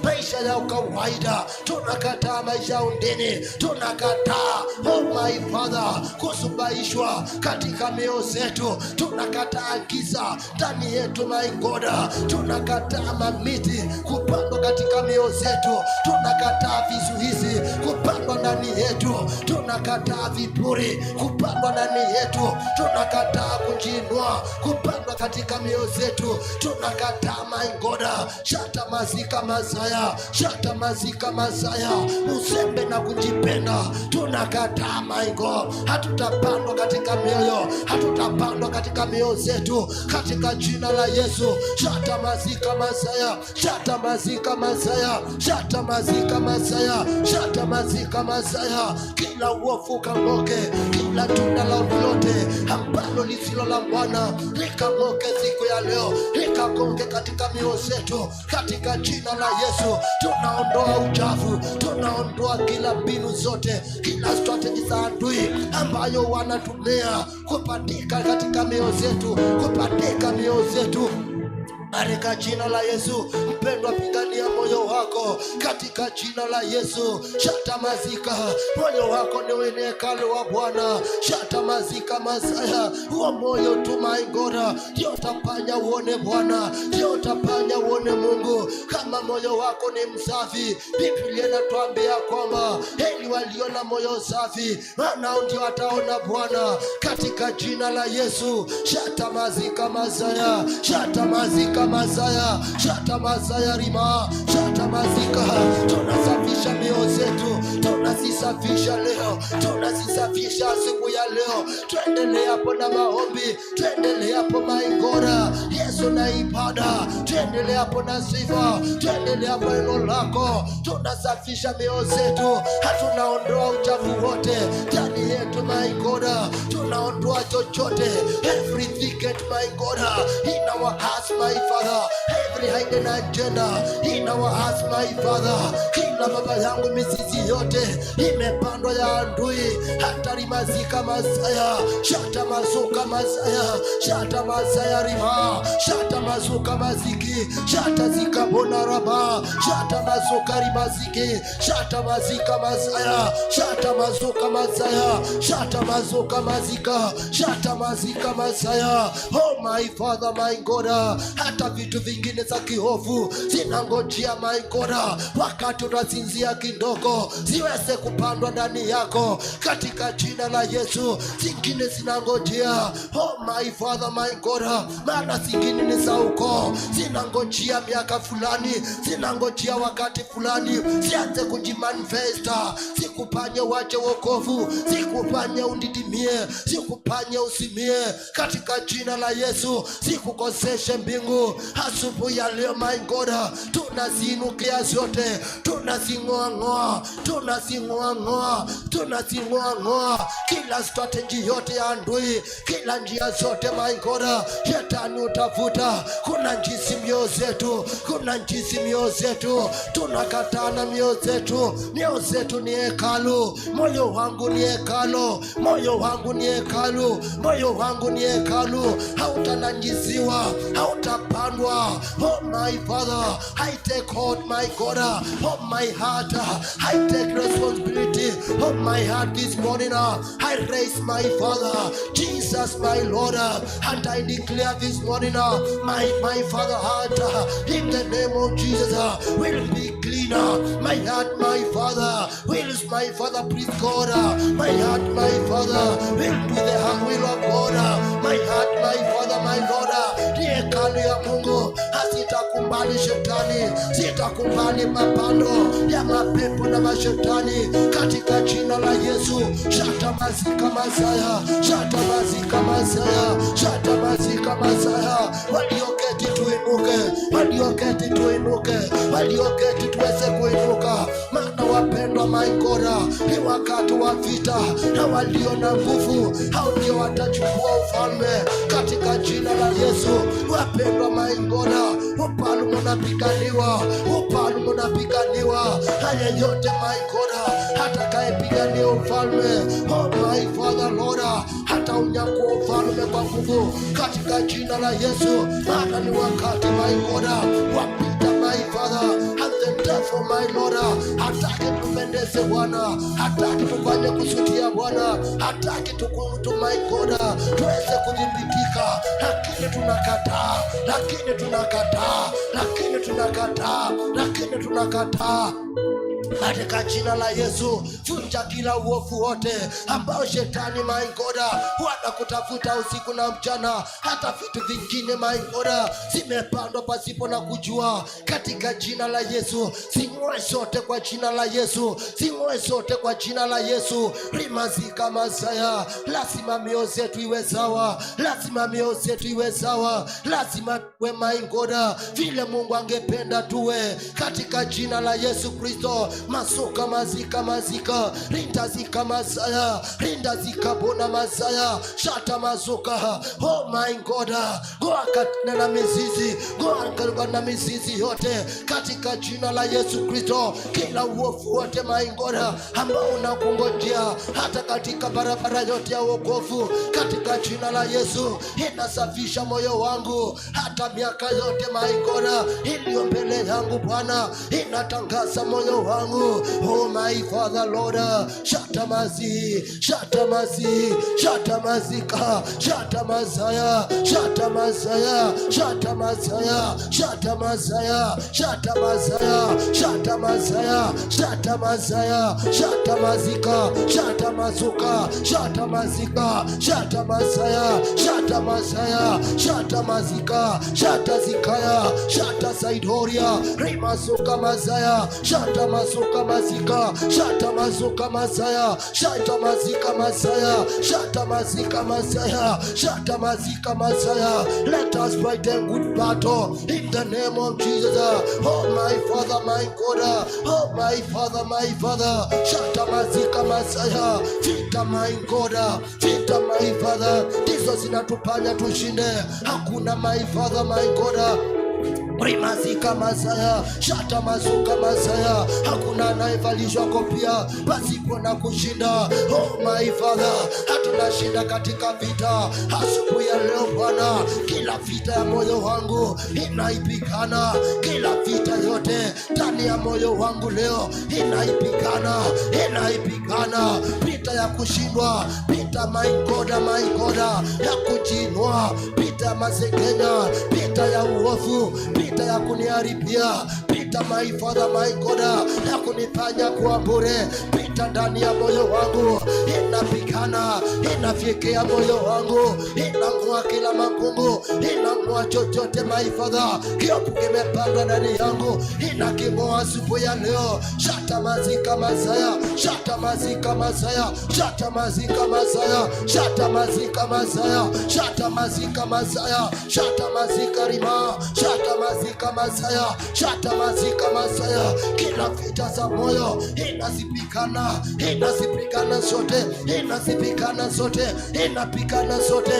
Speaker 2: maisha ya kawaida, tunakataa maisha ya undini, tunakataa oh my Father kusubaishwa katika mioyo yetu, tunakataa giza ndani yetu my God, tunakataa mamiti kupandwa katika mioyo yetu, tunakataa vizuizi kupandwa ndani yetu, tunakataa viburi kupandwa ndani yetu, tunakataa kujinua kupandwa katika mioyo yetu, tunakataa my God. Shata mazika mazaya, shata mazika mazaya, uzembe na kujipenda tunakataa my God. Hatutapandwa katika mioyo, hatutapandwa katika mioyo zetu katika jina la Yesu. Shata mazika mazaya, shata mazika mazaya, shata mazika mazaya, shata mazika mazaya. Kila uovu kang'oke, kila tunda la lote ambalo lisilo la Bwana likang'oke siku ya leo, likagonge katika mioyo zetu katika jina la Yesu. Tunaondoa uchafu, tunaondoa kila mbinu zote, kila strategy za adui ambayo wanatumia kupatika katika mioyo zetu, kupatika mioyo zetu katika jina la Yesu. Mpendwa, pigania moyo wako katika jina la Yesu. Shata mazika, moyo wako ni hekalu wa Bwana. Shata mazika mazaya, huo moyo tu my God ndio utafanya uone Bwana, ndio utafanya uone Mungu. Kama moyo wako ni msafi, Biblia inatuambia kwamba heri walio na moyo safi, maana ndio wataona Bwana katika jina la Yesu. Shata mazika mazaya, shata mazika mazaya, shata mazaya rima, shata mazika. Tunasafisha mioyo zetu, tunasisafisha leo, tunasisafisha siku ya leo. Tuendelee hapo na maombi, tuendelee hapo maingora Yesu na ibada, tuendelee hapo na sifa, tuendelee hapo neno lako. Tunasafisha mioyo zetu, hatunaondoa uchafu wote ndani yetu maingora, tunaondoa chochote, every wicked my God in our hearts my Father, every hidden agenda in our hearts my Father. Kila baba yangu mizizi yote imepandwa ya adui, hatari mazika mazaya, shata mazuka mazaya, shata mazaya rima, shata mazuka maziki, shata zika bona raba, shata mazuka rimaziki, shata mazika mazaya, shata mazuka mazaya, shata mazuka mazika, shata mazika mazaya. Oh my Father my God, hata vitu vingine za kihofu zinangojea my God, wakati unazinzia kidogo ziweze kupandwa ndani yako katika jina la Yesu. Zingine zinangojea oh my Father my God, maana zingine ni za ukoo, zinangojea miaka fulani, zinangojea wakati fulani zianze kujimanifesta, zikupanye wache wokovu, zikupanye undidimie, zikupanye usimie katika jina la Yesu, zikukoseshe mbingu. Asubuhi ya leo my God, tunazinukia zote, tunazing'oa, tunazing'oa kila strategy yote ya adui, kila njia zote my God, shetani utafuta. Kuna njisi mioyo zetu, kuna njisi mioyo zetu, tunakatana mioyo zetu. Mioyo zetu ni hekalu, moyo wangu ni hekalu, moyo wangu ni hekalu, moyo wangu ni hekalu. Hautanajisiwa, hautapandwa. Oh my Father, I take hold my God of my heart, I take responsibility of my heart this morning. I raise my Father Jesus my Lord, and I declare this morning my Father heart in the name of Jesus will be cleaner. My heart my Father will, my Father please God, my heart my Father will do the will of God. My heart my Father my Lord ni hekalu ya Mungu, hasitakum sitakubali shetani, sitakubali mapando ya mapepo na mashetani katika jina la Yesu. Shatamazika Masaya, shatamazika Masaya, shatamazika Masaya. Walioketi tuinuke, walioketi tuinuke, walioketi tuweze kuinuka. Maana wapendwa, maingora ni wakati wa vita, na walio na nguvu hao ndio watachukua ufalme katika jina la Yesu. Wapendwa maingora, ufalme unapiganiwa, ufalme unapiganiwa. Haya yote maingora, atakayepigania ufalme, oh my Father Lord, hata unyakua ufalme kwa nguvu katika jina la Yesu. Maana ni wakati maingora wapita my Father, and the devil my Lord hataki tupendeze Bwana, hataki tufanye kusudia Bwana, hataki tukutu maingora tuweze kudhibitika, lakini tunakataa, lakini tunakataa, lakini tunakataa, lakini tunakataa. Katika jina la Yesu, vunja kila uovu wote ambao shetani maingora wanakutafuta usiku na mchana. Hata vitu vingine maingora zimepandwa pasipo na kujua. Katika jina la Yesu, zing'oe sote kwa jina la Yesu, zing'oe sote kwa jina la Yesu. Rimazika Masaya, lazima mioyo yetu iwe sawa, lazima mioyo yetu iwe sawa, lazima tuwe maingora vile Mungu angependa tuwe katika jina la Yesu Kristo. Masuka mazika mazika, rinda zika Masaya, rinda zika bona Masaya, shata mazuka. Oh my God, go akatina na mizizi, go akatina na mizizi yote katika jina la Yesu Kristo. Kila uovu wote maingora ambao unakungojea hata katika barabara yote ya wokovu katika jina la Yesu, inasafisha moyo wangu. Hata miaka yote maingora iliyo mbele yangu Bwana, inatangaza moyo wangu. Oh my Father Lord, shatamazi, shatamazi, shatamazika, shatamazaya, shatamazaya, shatamazaya, shatamazaya, shatamazaya, shatamazaya, shatamazaya, shatamazika, shatamazuka, shatamazika, shatamazaya, shatamazaya, shatamazika, shatazikaya, shatasaidoria, rimazuka Masaya, shatamazuka Mazika, shatamazuka Masaya, shatamazika Masaya, shatamazika Masaya, shatamazika Masaya. Let us fight a good battle in the name of Jesus. Oh my Father, my God, oh my Father, my Father, shatamazika Masaya. Vita my God, vita my Father, ndizo zinatufanya tushinde. Hakuna my Father, my God, Rimazika Masaya, shata mazuka Masaya. Hakuna anayevalishwa kopia pasipo na kushinda. Oh my Father, hatunashinda katika vita asubuhi ya leo Bwana. Kila vita ya moyo wangu inaipigana, kila vita yote ndani ya moyo wangu leo inaipigana, inaipigana. Vita ya kushindwa, vita maikoda ya kujinua, vita ya masengenya, vita ya uovu, vita ya kuniharibia, vita my Father my God ya kunifanya kuwa bure. Vita ndani ya moyo wangu inapigana, inafyekea moyo wangu, inang'oa kila magumu, inang'oa chochote my Father kiopu kimepandwa ndani yangu, inaking'oa asubuhi ya leo. Shatamazika Masaya, shatamazika Masaya, shatamazika Masaya, shatamazika Masaya, shatamazika Masaya, shatamazika Rima, shatamazika Masaya, shatamazika Masaya. Kila vita za moyo inazipikana, inazipikana zote, inazipikana zote, inapikana zote,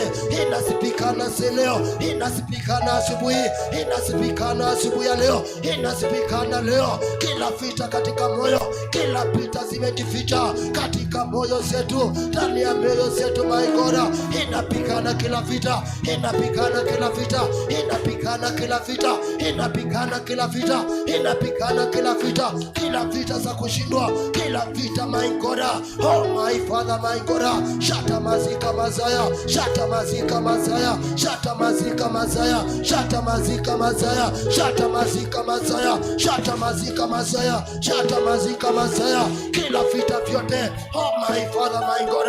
Speaker 2: inazipikana leo, inazipikana asubuhi, inazipikana asubuhi ya leo, inazipikana leo. Kila vita katika moyo, kila vita zimejificha katika moyo zetu, ndani ya moyo zetu my God, inapikana kila vita, inapikana kila vita, inapikana kila vita, inapikana kila vita, inapikana kila vita, kila vita za kushindwa, kila vita vita my God. Oh my Father my God. Shata mazika mazaya, shata mazika mazaya, shata mazika mazaya, shata mazika mazaya, shata mazika mazaya, shata mazika mazaya, shata mazika mazaya. Kila vita vyote, oh my Father my God,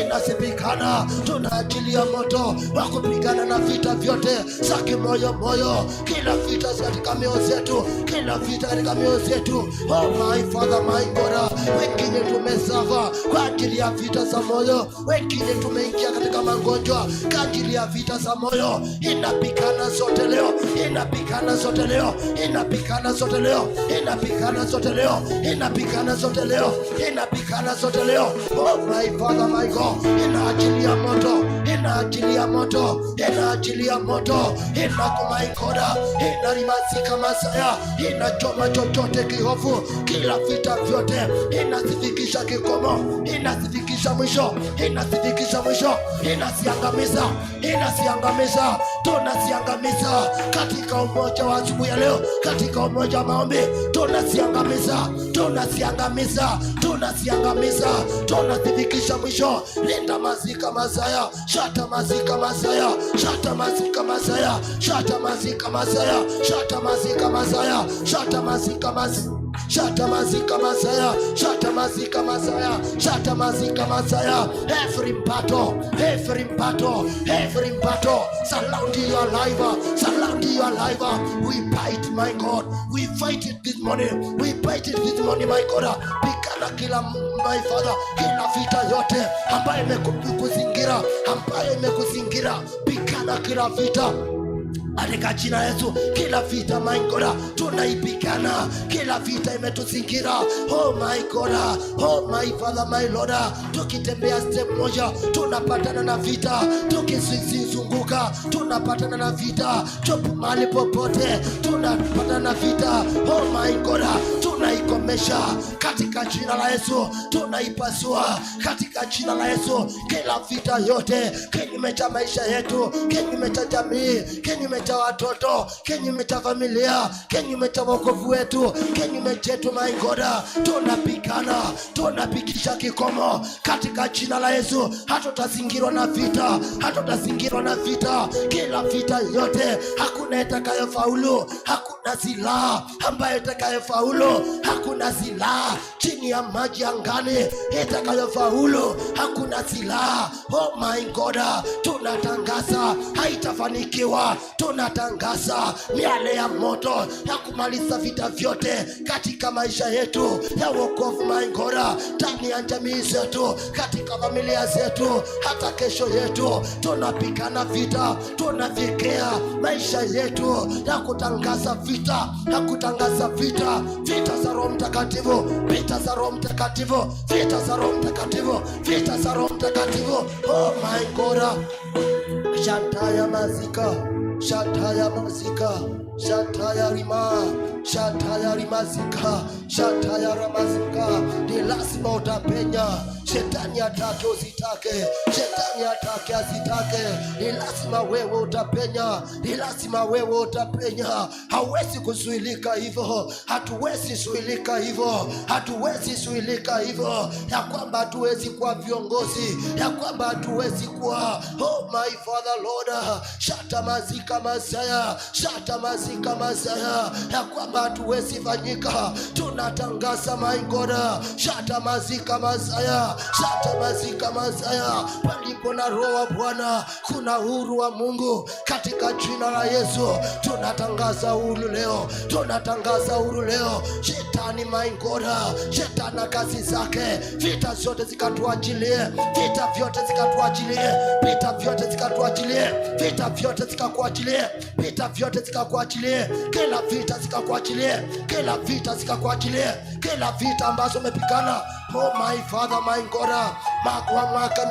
Speaker 2: inasipikana. Tunaachilia moto wa kupigana na vita vyote za kimoyo moyo, kila vita katika mioyo zetu, kila vita katika mioyo zetu. Oh my Father my God, wengine tumesafa kwa ajili ya vita za moyo, wengine tumeingia katika magonjwa kwa ajili ya vita za moyo. Inapigana zote leo, inapigana zote leo, inapigana zote leo, inapigana zote leo, inapigana zote leo, inapigana zote leo. Oh my Father my God, inaachilia moto, inaachilia moto, inaachilia moto, inakumaikoda, inarimazika masaya, inachoma chochote kihofu, kila vita vyote, inasifikisha kikomo, inasifikisha mwisho, inasifikisha mwisho, inasiangamiza, inasiangamiza, tunasiangamiza katika umoja wa asubuhi ya leo, katika umoja wa maombi, tunasiangamiza, tunasiangamiza, tunasiangamiza, tunasifikisha mwisho. Linda mazika mazaya, shata mazika mazaya, shata mazika mazaya, shata mazika mazaya, shata mazika mazaya, shata mazika mazaya, shata mazika mazaya, shata mazika mazaya, shata mazika mazaya. Every battle, surrounding your life, surrounding your life. We fight, my God, we fight it this morning, we fight it this morning, my God. Pikana kila, my Father, kila vita yote ambayo imekuzingira, ambayo imekuzingira, pikana kila vita katika jina Yesu. Kila vita my God tunaipigana, kila vita imetuzingira. Oh my God, oh my Father my Lord, tukitembea step moja tunapatana na vita, tukizunguka tunapatana na vita, chopo mahali popote tunapatana na vita. Oh my God, tunaikomesha katika jina la Yesu, tunaipasua katika jina la Yesu. Kila vita yote kinyume cha maisha yetu, kinyume cha jamii, kinyume cha watoto, kinyume cha familia, kinyume cha wokovu wetu, kinyume chetu my God, tunapigana, tunapikisha kikomo katika jina la Yesu. Hatutazingirwa na vita, hatutazingirwa na vita. Kila vita yote, hakuna itakayofaulu, hakuna silaha ambayo itakayofaulu, hakuna silaha chini ya maji angani itakayofaulu, hakuna silaha. Oh my God, tunatangaza haitafanikiwa, tunatangaza miale ya moto ya kumaliza vita vyote katika maisha yetu ya wokovu my God, ndani ya jamii zetu, katika familia zetu, hata kesho yetu. Tunapigana vita, tunavikea maisha yetu ya kutangaza vita, ya kutangaza vita, vita za Roho Mtakatifu, vita za Roho Mtakatifu, vita za Roho Mtakatifu, vita za Roho Mtakatifu. Oh my God, shataya mazika, shataya mazika, shataya rima, shataya rimazika, shataya ramazika. Ni lazima utapenya. Shetani atake usitake, shetani atake asitake, ni lazima wewe utapenya, ni lazima wewe utapenya. Hauwezi kuzuilika hivyo, hatuwezi zuilika hivyo, hatuwezi zuilika hivyo, ya kwamba hatuwezi kuwa viongozi, ya kwamba hatuwezi kuwa. Oh my Father Lord, shata mazika masaya, shata mazika masaya, ya kwamba hatuwezi fanyika. Tunatangaza my God, shata mazika masaya, shata mazika mazaya. Palipo na Roho wa Bwana kuna uhuru wa Mungu katika jina la Yesu. Tunatangaza uhuru leo, tunatangaza uhuru leo. Shetani my God, shetani na kazi zake, vita zote zikatuachilie, vita vyote zikatuachilie, vita vyote zikatuachilie, vita vyote zikakuachilie, vita vyote zikakuachilie, kila vita zikakuachilie, kila vita zikakuachilie, kila vita ambazo umepigana. Oh my Father my God,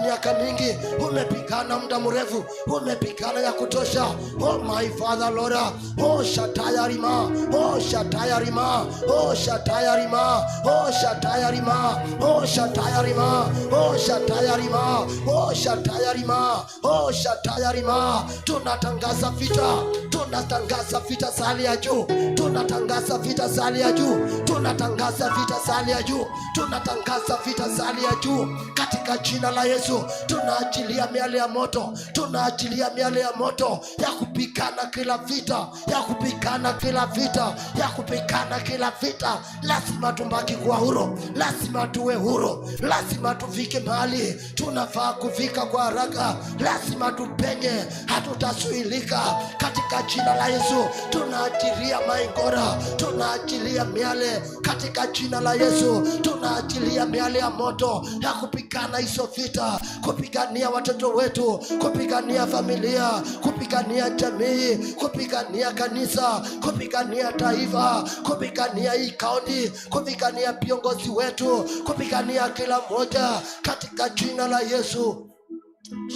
Speaker 2: miaka mingi umepigana, muda mrefu umepigana ya kutosha. Oh my Father Lord, oh shataya rima, oh shataya rima, oh shataya rima, oh shataya rima, oh shataya rima, oh shataya rima, oh shataya rima, oh shataya rima. Tunatangaza vita, tunatangaza vita za hali ya juu. Tunatangaza vita za hali ya juu, tunatangaza vita za hali ya juu, tunatangaza vita za hali ya juu katika jina la Yesu. Tunaachilia miale ya moto, tunaachilia miale ya moto ya kupigana kila vita, ya kupigana kila vita, ya kupigana kila vita. Lazima tubaki kwa huru, lazima tuwe huru, lazima tufike mahali tunafaa kufika kwa haraka, lazima tupenye, hatutazuilika katika jina la Yesu. Tunaachilia maingora, tunaachilia miale katika jina la Yesu. Tunaachilia miale ya moto ya kupigana hizo vita, kupigania watoto wetu, kupigania familia, kupigania jamii, kupigania kanisa, kupigania taifa, kupigania hii kaunti, kupigania viongozi wetu, kupigania kila mmoja katika jina la Yesu.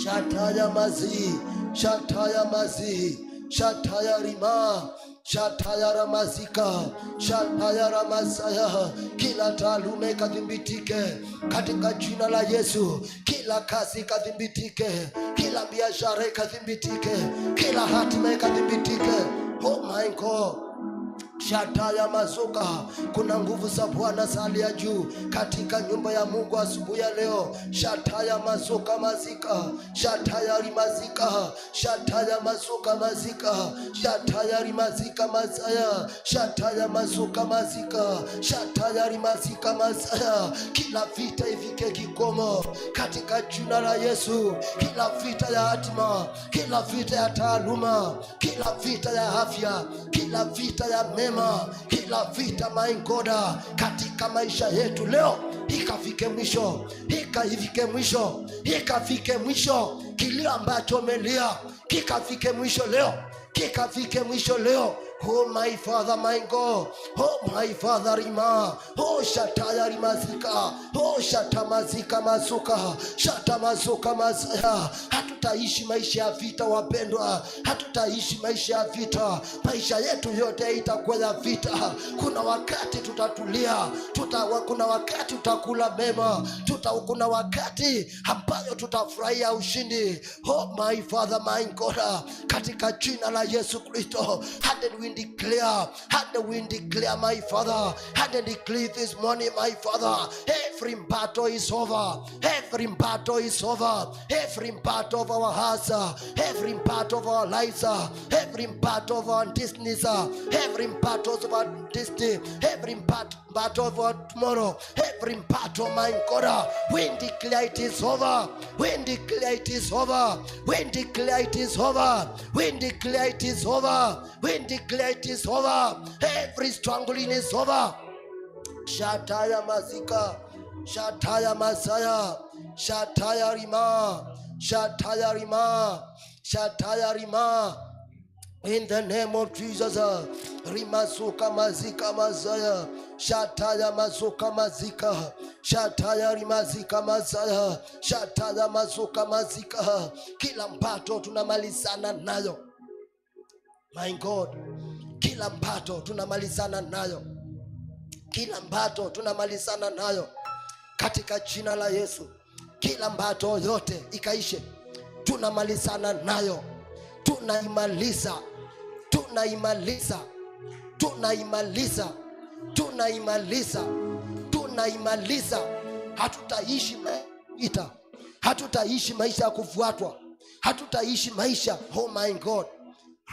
Speaker 2: Shataya mazi, shataya mazi, shataya rima, shataya ramazika, shataya ramasaya. Kila taaluma ikadhibitike katika jina la Yesu. Kila kazi ikadhibitike, kila biashara ikadhibitike, kila hatima ikadhibitike. Oh my God. Shataya mazuka. Kuna nguvu za Bwana za hali ya juu katika nyumba ya Mungu asubuhi ya leo. Shataya mazuka mazika, shataya rimazika, shataya mazuka mazika, shataya rimazika mazaya, shataya mazuka mazika, shataya rimazika mazaya. Kila vita ifike kikomo katika jina la Yesu. Kila vita ya hatima, kila vita ya taaluma, kila vita ya afya, kila vita ya mema, kila vita maingoda katika maisha yetu leo ikafike mwisho, ikafike mwisho, ikafike mwisho. Kilio ambacho umelia kikafike mwisho leo, kikafike mwisho leo. Oh my Father, my God. Oh my Father, rima. Oh shataya rimazika. Oh shatamazika mazuka, shatamazuka mazaya. Hatutaishi maisha ya vita wapendwa, hatutaishi maisha ya vita. Maisha yetu yote itakuwa ya vita. Kuna wakati tutatulia, kuna wakati tutakula mema, kuna wakati ambayo tutafurahia ushindi. Oh my Father, my God, katika jina la Yesu Kristo. And we declare, my Father, and declare this morning, my Father, every battle is over, every battle is over, every battle of our hearts, every battle of our lives, every battle of our destinies, every battle of our destiny, every battle of our tomorrow, every battle, my God, we declare it is over, we declare it is over, we declare it is over, we declare it is over, we declare it is over. Every struggling is over. Shataya mazika, shataya masaya, shataya rima, shataya rima, shataya rima. In the name of Jesus, rimazuka mazika mazaya, shataya mazuka mazika, shataya rimazika mazaya, shataya mazuka mazika. Kila mpato tunamalizana nayo, my God. Kila mpato tunamalizana nayo, kila mpato tunamalizana nayo katika jina la Yesu. Kila mpato yote ikaishe, tunamalizana nayo, tunaimaliza, tunaimaliza, tunaimaliza, tunaimaliza, tunaimaliza. Hatutaishi maisha, hatutaishi maisha ya kufuatwa, hatutaishi maisha, oh my God,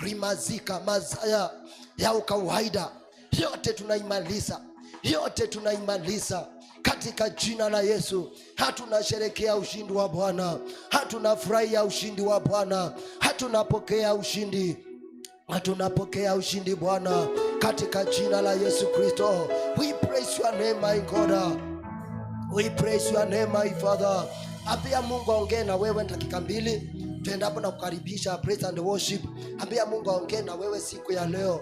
Speaker 2: rimazika mazaya ya ukawaida. Yote tunaimaliza, yote tunaimaliza katika jina la Yesu. Hatunasherekea ushindi wa Bwana, hatunafurahia ushindi wa Bwana, hatunapokea ushindi, hatunapokea ushindi Bwana katika jina la Yesu Kristo. We praise your name, my God. We praise your name, my Father. Ambia Mungu aongee na wewe dakika 2 tuendapo na kukaribisha praise and worship. Ambia Mungu aongee na wewe siku ya leo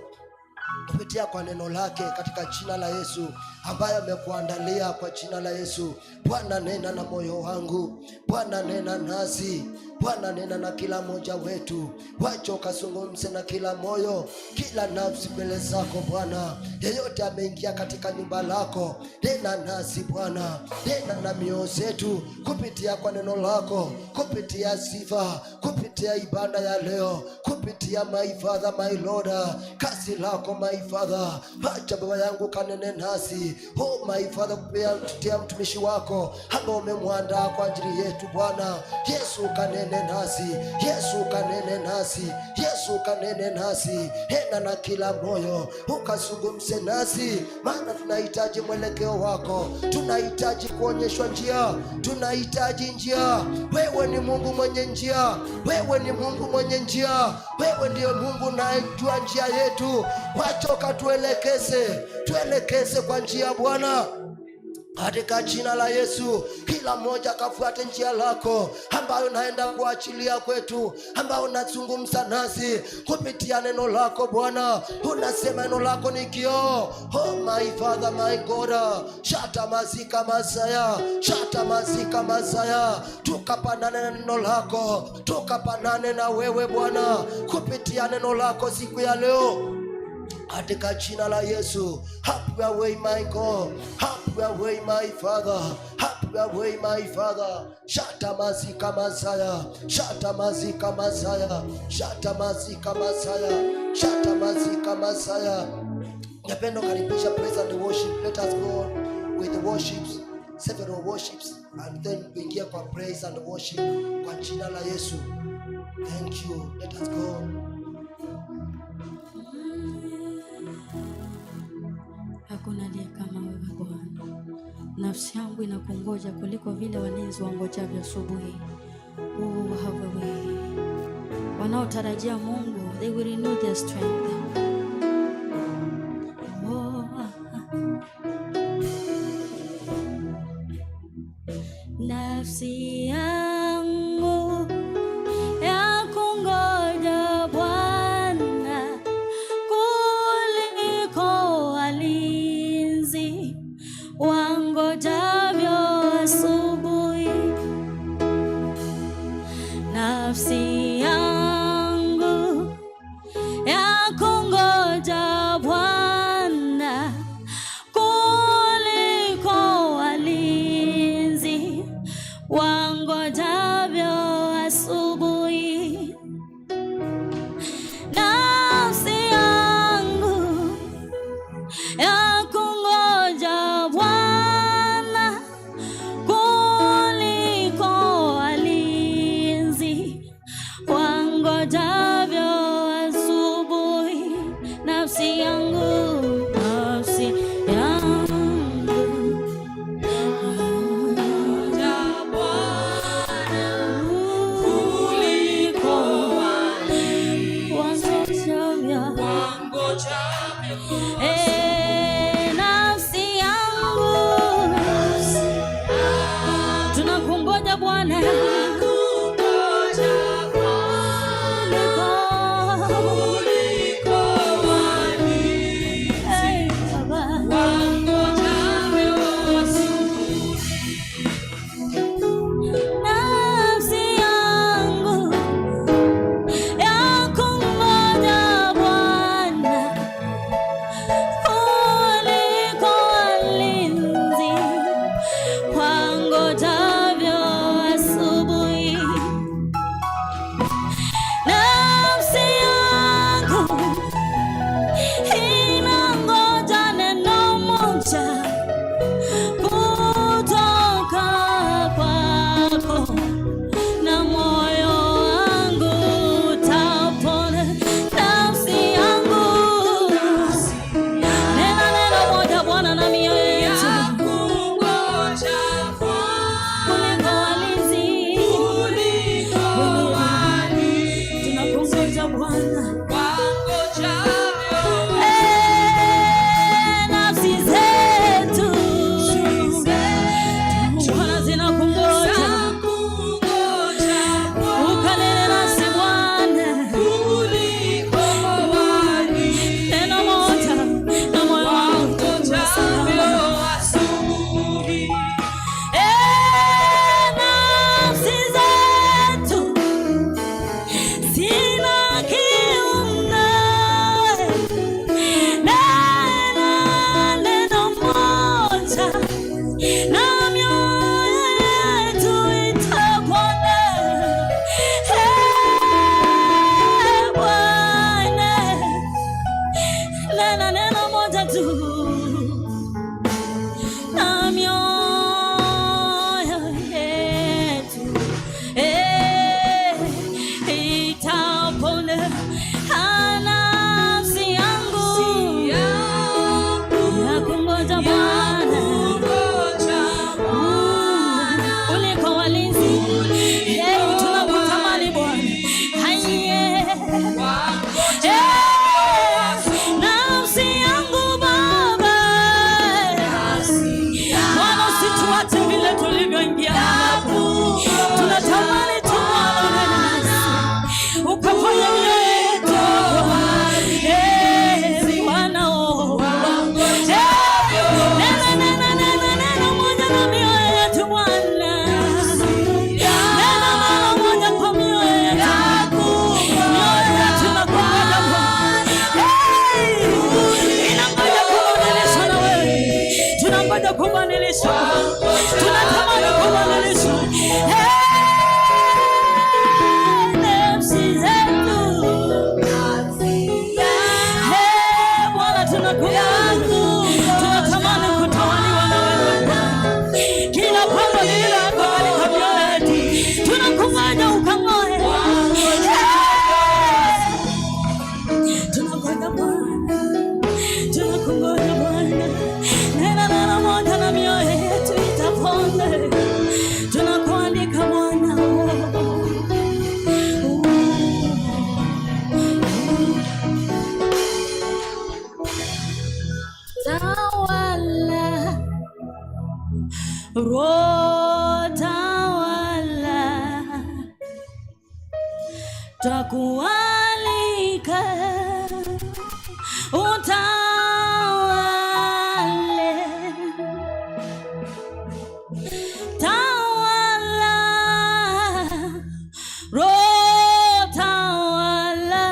Speaker 2: kupitia kwa neno lake katika jina la Yesu ambaye amekuandalia kwa jina la Yesu. Bwana, nena na moyo wangu, Bwana nena nasi, Bwana nena na kila mmoja wetu. Wacha ukazungumze na kila moyo, kila nafsi mbele zako Bwana. Yeyote ameingia katika nyumba lako, nena nasi Bwana, nena na mioyo yetu kupitia kwa neno lako, kupitia sifa, kupitia ibada ya leo, kupitia my Father, my Lord, kazi lako my Father, acha Baba yangu kanene nasi. Oh my Father, kupitia mtumishi wako ambao umemwandaa kwa ajili yetu Bwana Yesu, kanene nasi. Yesu kanene nasi. Yesu kanene nasi. Hena na kila moyo ukazungumze nasi, maana tunahitaji mwelekeo wako, tunahitaji kuonyeshwa njia, tunahitaji njia. Wewe ni Mungu mwenye njia, wewe ni Mungu mwenye njia, wewe ndiye Mungu unayejua njia yetu. Wacha tuelekeze kwa njia Bwana, katika jina la Yesu. Kila mmoja kafuate njia lako ambayo naenda kuachilia kwetu, ambayo unazungumza nasi kupitia neno lako Bwana. Unasema neno lako ni kioo. Oh my Father, my God, shata mazika masaya, shata mazika masaya. Tukapanane na neno lako, tukapanane na wewe Bwana kupitia neno lako siku ya leo, katika jina la Yesu. Have your way my God, have your way my Father, have your way my Father. Shata mazika masaya, shata mazika masaya, shata mazika masaya, shata mazika masaya. Napenda karibisha praise and worship. Let us go with the worships, several worships, and then kuingia kwa praise and worship kwa jina la Yesu. Thank you. Let us go.
Speaker 1: Hakuna aliye kama wewe Bwana. Nafsi yangu inakungoja kuliko vile walinzi wangojavyo asubuhi. Oh, have a way. Wanaotarajia Mungu, they will renew their strength. Oh, nafsi yangu ya kungoja Bwana kuliko walinzi wangojavyo asubuhi. Nafsi yangu ya kungoja Bwana kuliko walinzi wangojavyo asubuhi. Nafsi yangu ya kungoja Bwana kuliko walinzi wangojavyo asubuhi. Nafsi yangu, nafsi yangu nafsi yangu tunakungoja Bwana asubuhi. twakualika utawale, tawala, Roho tawala,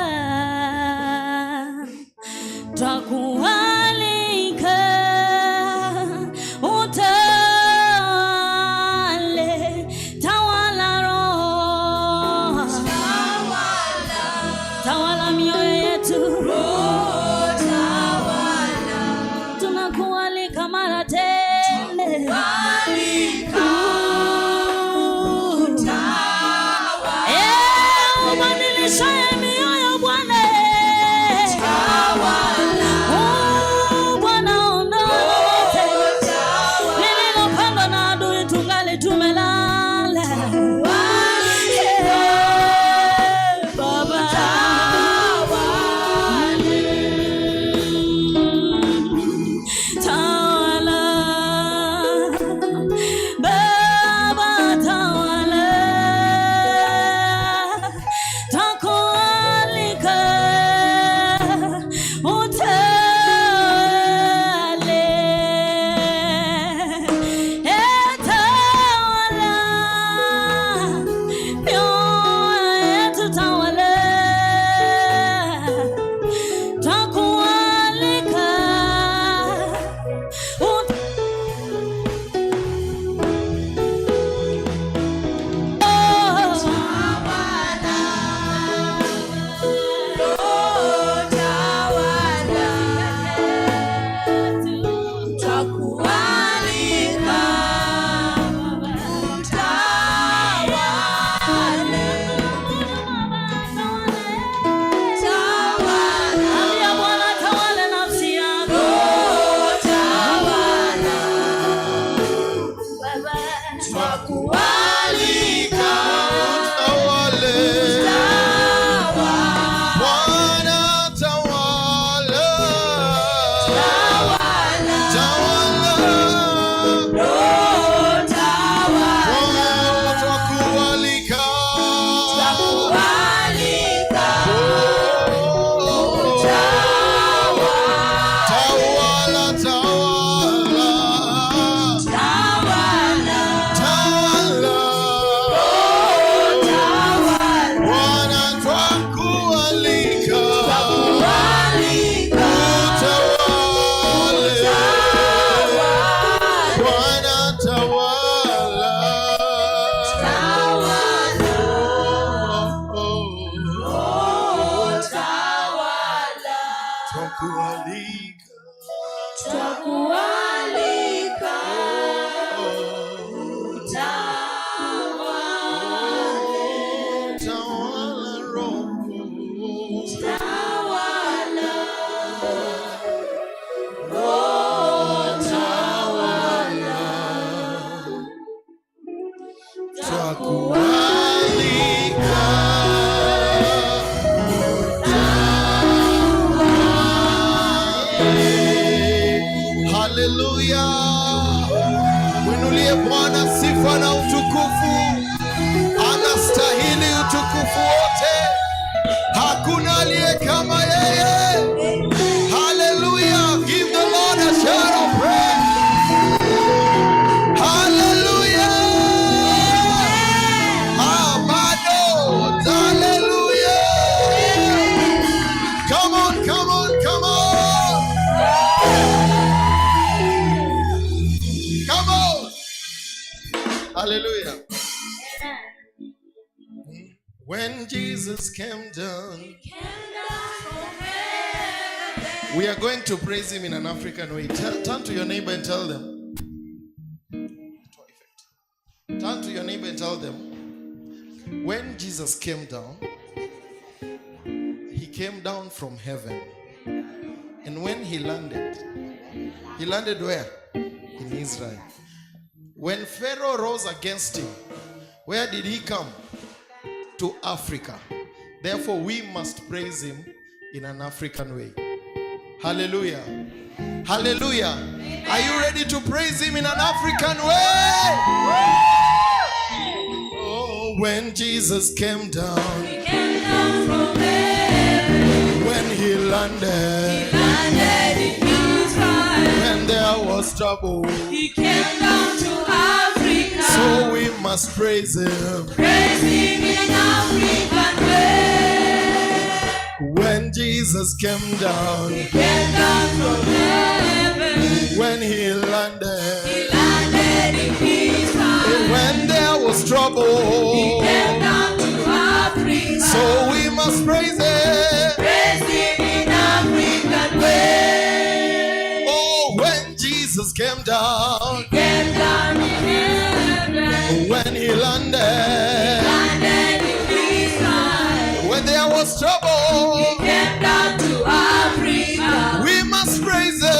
Speaker 1: twakualika utawale, tawala Roho, tawala mioyo yetu, tunakualika mara tele, ubadilishaye mioyo Bwana, Bwana ondoa lote lililopandwa na adui tungali tumelala. Baba tawala, Baba tawala, twakualika utawale, tawala mioyo yetu, tawala, twakualika ambia Bwana tawale nafsi yako.
Speaker 2: Twakualika utawale, Bwana tawala, tawala, twakualika, tawala, tawala, Bwana twakualika, utawale, Bwana tawala, twakualika, tawala Roho, twakualika, haleluya. Mwinulie Bwana sifa na utukufu, anastahili utukufu wote, hakuna aliye kama yeye. Haleluya, give the Lord a shout of praise. Haleluya, bado, haleluya. Come on, come on, come on. Come on. Hallelujah. When Jesus came down, we are going to praise him in an African way. Turn to your neighbor and tell them. Turn to your neighbor and tell them. When Jesus came down, he came down from heaven. And when he landed where? In Israel. When Pharaoh rose against him, where did he come? To Africa. Therefore, we must praise him in an African way. Hallelujah.
Speaker 3: Hallelujah. Are you ready to praise him in an African way? Oh, when Jesus came down,
Speaker 1: He came down from heaven.
Speaker 3: when he landed,
Speaker 1: He landed in Israel.
Speaker 3: when there was trouble,
Speaker 1: He came down to Africa.
Speaker 3: so we must praise him.
Speaker 1: Praise him in African way.
Speaker 3: When Jesus came down,
Speaker 1: He came down from heaven.
Speaker 3: when he landed,
Speaker 1: He landed in Israel.
Speaker 3: when there was trouble,
Speaker 1: He came down to Africa.
Speaker 3: so we must praise him.
Speaker 1: Praise him in African way.
Speaker 3: Oh, when Jesus came down,
Speaker 1: He came down in heaven.
Speaker 3: when he landed,
Speaker 1: Landed in Israel.
Speaker 3: when there was trouble,
Speaker 1: He came down to Africa.
Speaker 3: we must praise him.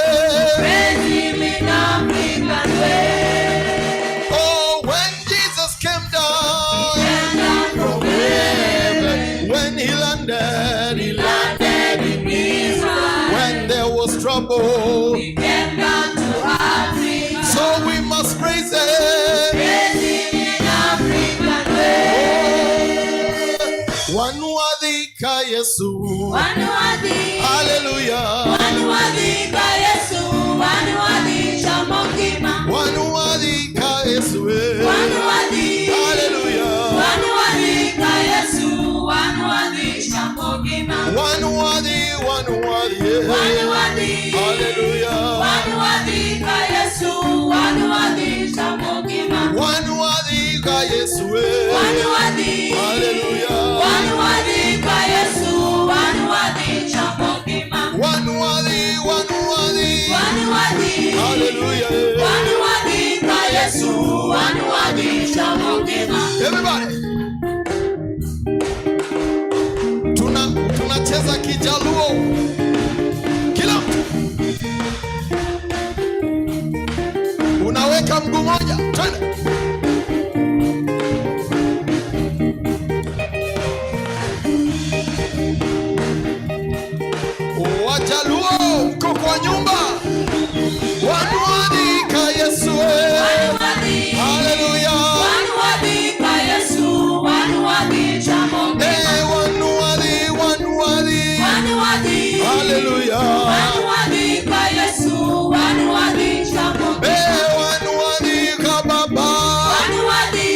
Speaker 1: Praise him in African way.
Speaker 3: Oh, when Jesus came down,
Speaker 1: Came down from heaven.
Speaker 3: when he landed,
Speaker 1: Landed in Israel.
Speaker 3: when there was trouble,
Speaker 1: He came down to Africa.
Speaker 3: so we must praise him.
Speaker 1: Praise him in African way.
Speaker 3: Wanuadhika Yesu,
Speaker 1: Wanuadhi,
Speaker 3: hallelujah.
Speaker 1: wanuadhika Yesu, wanuadhisha mokima.
Speaker 3: Wanuadhika Yesu,
Speaker 1: Wanuadhi,
Speaker 3: hallelujah.
Speaker 1: wanuadhika Yesu, wanuadhisha mokima.
Speaker 3: Wanuadhi,
Speaker 1: Wanuadhi,
Speaker 3: hallelujah.
Speaker 1: wanuadhika Yesu, wanuadhisha mokima.
Speaker 3: Wanuadhika Yesu,
Speaker 1: Wanuadhi,
Speaker 3: hallelujah.
Speaker 1: wanuadhika Yesu, wanuadhisha mokima.
Speaker 3: Wanuadhi,
Speaker 1: Wanuadhi,
Speaker 3: hallelujah.
Speaker 1: wanuadhika Yesu, wanuadhisha mokima.
Speaker 3: Everybody, tunacheza Kijaluo, kila mtu unaweka mguu moja, twende. Wajaluo mko kwa nyumba, wanuadhika Yesu,
Speaker 1: Wanuadhi,
Speaker 3: hallelujah.
Speaker 1: wanuadhika Yesu, wanuadhisha mokima.
Speaker 3: Wanuadhi,
Speaker 1: Wanuadhi,
Speaker 3: hallelujah.
Speaker 1: wanuadhika Yesu, wanuadhisha mokima.
Speaker 3: Wanuadhika Baba,
Speaker 1: Wanuadhi,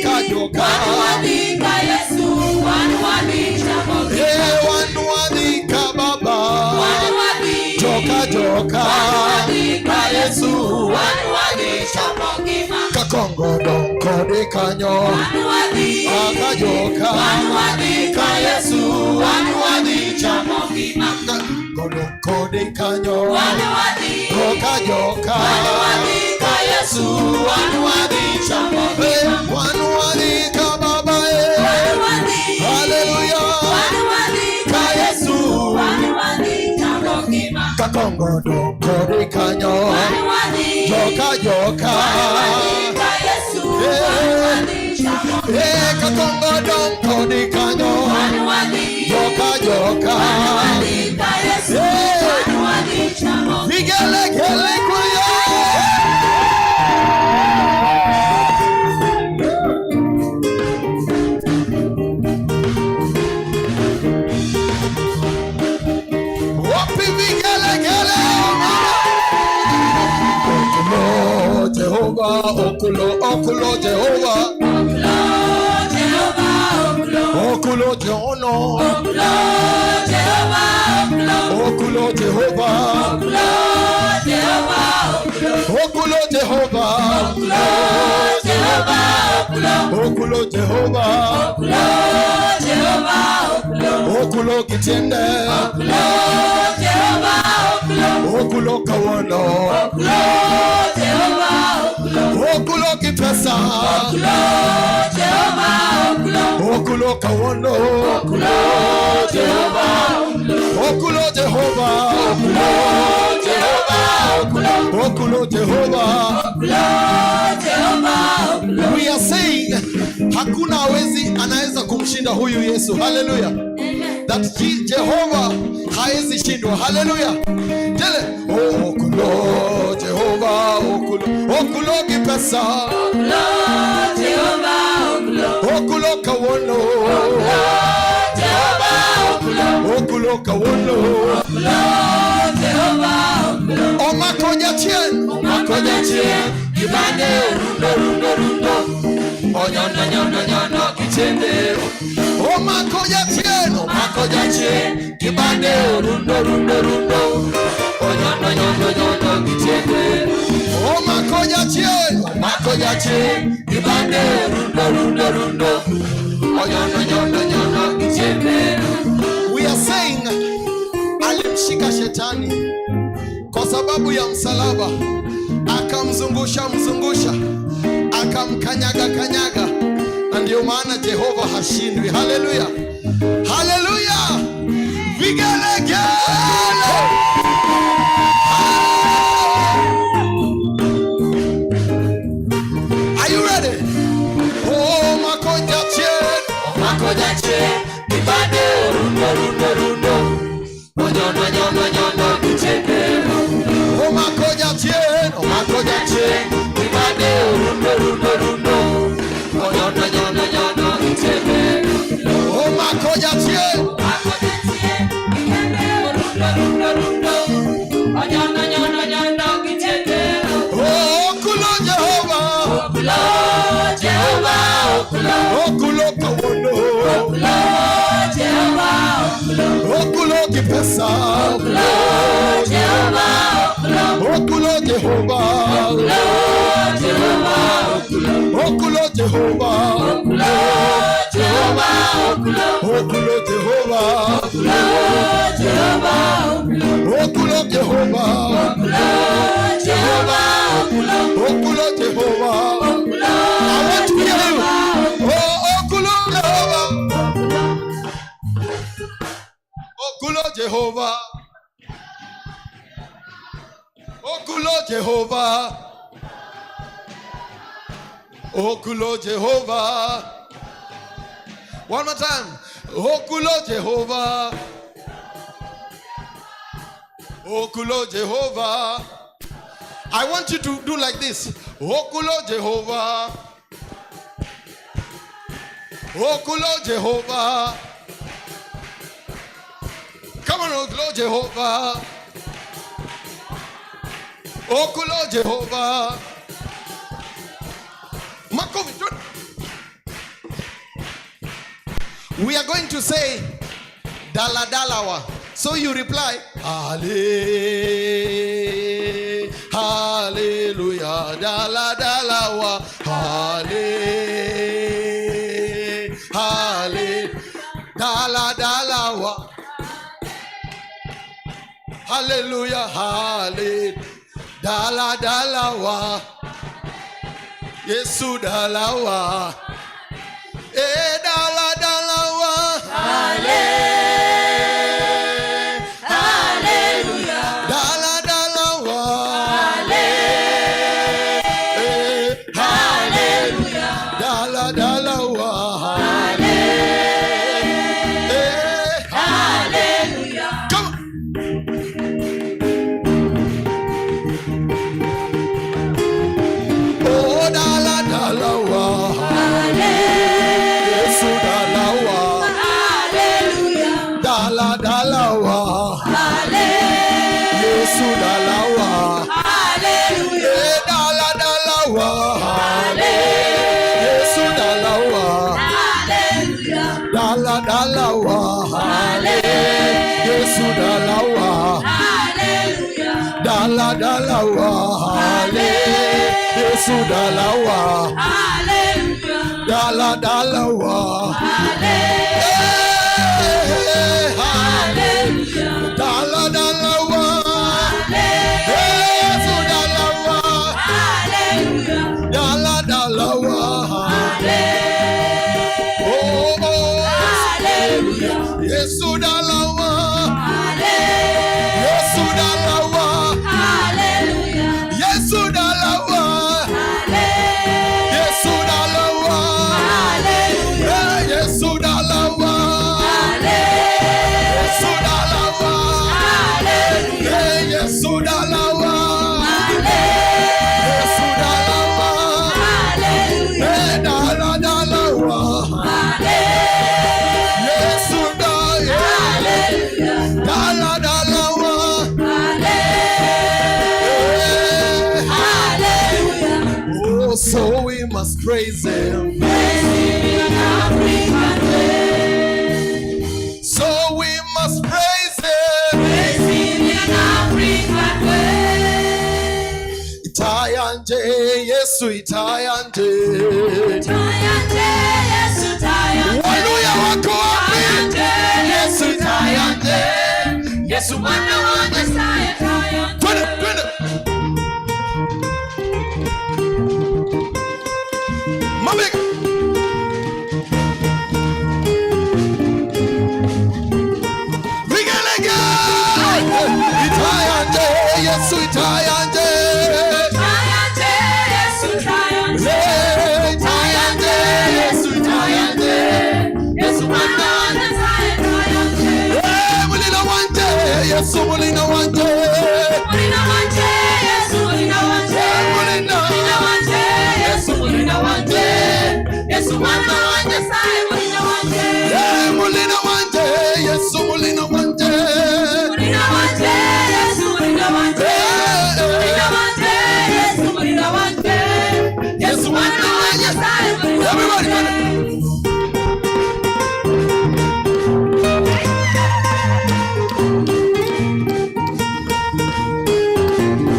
Speaker 3: Kajoka.
Speaker 1: wanuadhika Yesu, wanuadhisha mokima.
Speaker 3: Wanuadhika Baba,
Speaker 1: Wanuadhi,
Speaker 3: Joka.
Speaker 1: wanuadhika Yesu, wanuadhisha mokima.
Speaker 3: Kakongodo kode kanyo,
Speaker 1: Wanuadhi,
Speaker 3: Kajoka.
Speaker 1: wanuadhika Yesu, wanuadhisha mokima.
Speaker 3: Kakongodo kode kanyo,
Speaker 1: Wanuadhi,
Speaker 3: Kajoka.
Speaker 1: wanuadhika Yesu, wanuadhisha mokima.
Speaker 3: Wanuadhika Baba,
Speaker 1: Wanuadhi,
Speaker 3: hallelujah.
Speaker 1: wanuadhika Yesu, wanuadhisha mokima.
Speaker 3: Kakongodo kode kanyo,
Speaker 1: Wanuadhi,
Speaker 3: Joka.
Speaker 1: wanuadhika Yesu, wanuadhisha mokima.
Speaker 3: Kakongodo kode kanyo,
Speaker 1: Wanuadhi,
Speaker 3: Joka.
Speaker 1: wanuadhika Yesu, wanuadhisha mokima.
Speaker 3: Vigelegele kwa Yesu. Wapi vigelegele? Okulo Jehova, okulo Jehova, okulo Jehono, okulo Jehova, okulo Jehova, okulo Jehova, okulo Kitende, okulo Kawono, okulo Kipesa, okulo Kawono, okulo Jehova, okulo Jehova. We are saying hakuna anaweza kumshinda huyu Yesu. Hallelujah. That Jehova haezi shindwa. Hallelujah. Tell it. okulo Jehova okulo kipesa
Speaker 1: Jehova
Speaker 3: okulo kawono
Speaker 1: Jehova
Speaker 3: okulo kawono
Speaker 1: Jehova
Speaker 3: omakonya chien
Speaker 1: kibande rundo onyono kichende
Speaker 3: omakonya chien
Speaker 1: kibande rundo onyono kichende
Speaker 3: omakonya chien
Speaker 1: kibande rundo onyono kichende.
Speaker 3: We are saying alimshika shetani kwa sababu ya msalaba, akamzungusha akamkanyaga, na ndio maana Jehova hashindwi. Haleluya, haleluya, vigelegele. Are you ready? Oh, makoja chien
Speaker 1: kibande rundo onyono kichende
Speaker 3: omakoja chien
Speaker 1: kibande rundo onyono kichende
Speaker 3: omakoja chien
Speaker 1: kibande rundo onyono kichende
Speaker 3: okulo Jehova okulo kawono
Speaker 1: Jehova
Speaker 3: okulo kipesa
Speaker 1: Jehova
Speaker 3: okulo Jehova okulo Jehova okulo Jehova okulo Jehova okulo Jehova. I want to hear you. Oh, okulo Jehova okulo Jehova okulo Jehova okulo Jehova. One more time. Okulo Jehova okulo Jehova. I want you to do like this. Okulo Jehova okulo Jehova. Come on, okulo Jehova okulo Jehova. Makovi. We are going to say Daladalawa. So you reply, Hallelujah, Daladalawa, Daladalawa, Hallelujah, Daladalawa, Yesu dalawa, Daladalawa, Dalawa, Yesu dalawa, Daladalawa, Daladalawa, Yesu dalawa, Daladalawa, oh, Yesu dalawa, Yesu dalawa. Soda praise him.
Speaker 1: Praise him in an African way.
Speaker 3: So we must praise him.
Speaker 1: Praise him in an African way.
Speaker 3: Itayanje, Yesu itayanje.
Speaker 1: Itayanje, Yesu itayanje.
Speaker 3: Hallelujah wako wapi?
Speaker 1: Yesu itayanje. Yesu mwana wa Nyasaye itayanje.
Speaker 3: Twende. Mabega. Vigelega. Itayanje, Yesu itayanje.
Speaker 1: Itayanje, Yesu itayanje.
Speaker 3: Itayanje, Yesu itayanje.
Speaker 1: Yesu mwana wa Nyasaye itayanje.
Speaker 3: Mulina wanje, Yesu mulina wanje.
Speaker 1: Mulina wanje, Yesu mulina wanje. Mulina wanje, Yesu mulina wanje. Yesu mwana wa Nyasaye mulina wanje.
Speaker 3: Mulina wanje, Yesu mulina wanje.
Speaker 1: Mulina wanje, Yesu mulina wanje. Mulina wanje, Yesu mulina wanje. Yesu mwana wa Nyasaye mulina wanje.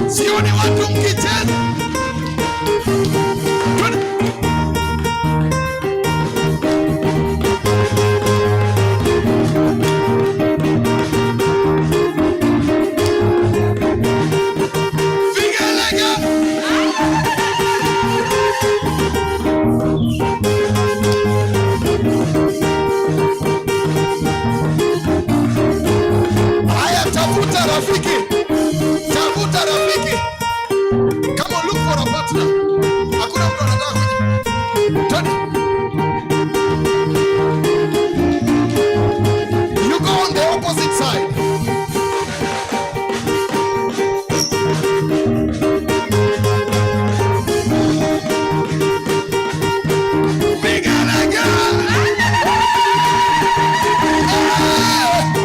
Speaker 3: Sioni watu mkicheza. Vigelega. Haya, tafuta rafiki. Tafuta rafiki. Come on, look for a partner. Hakuna mtu anataka kuja. Twende. You go on the opposite side. Vigelega.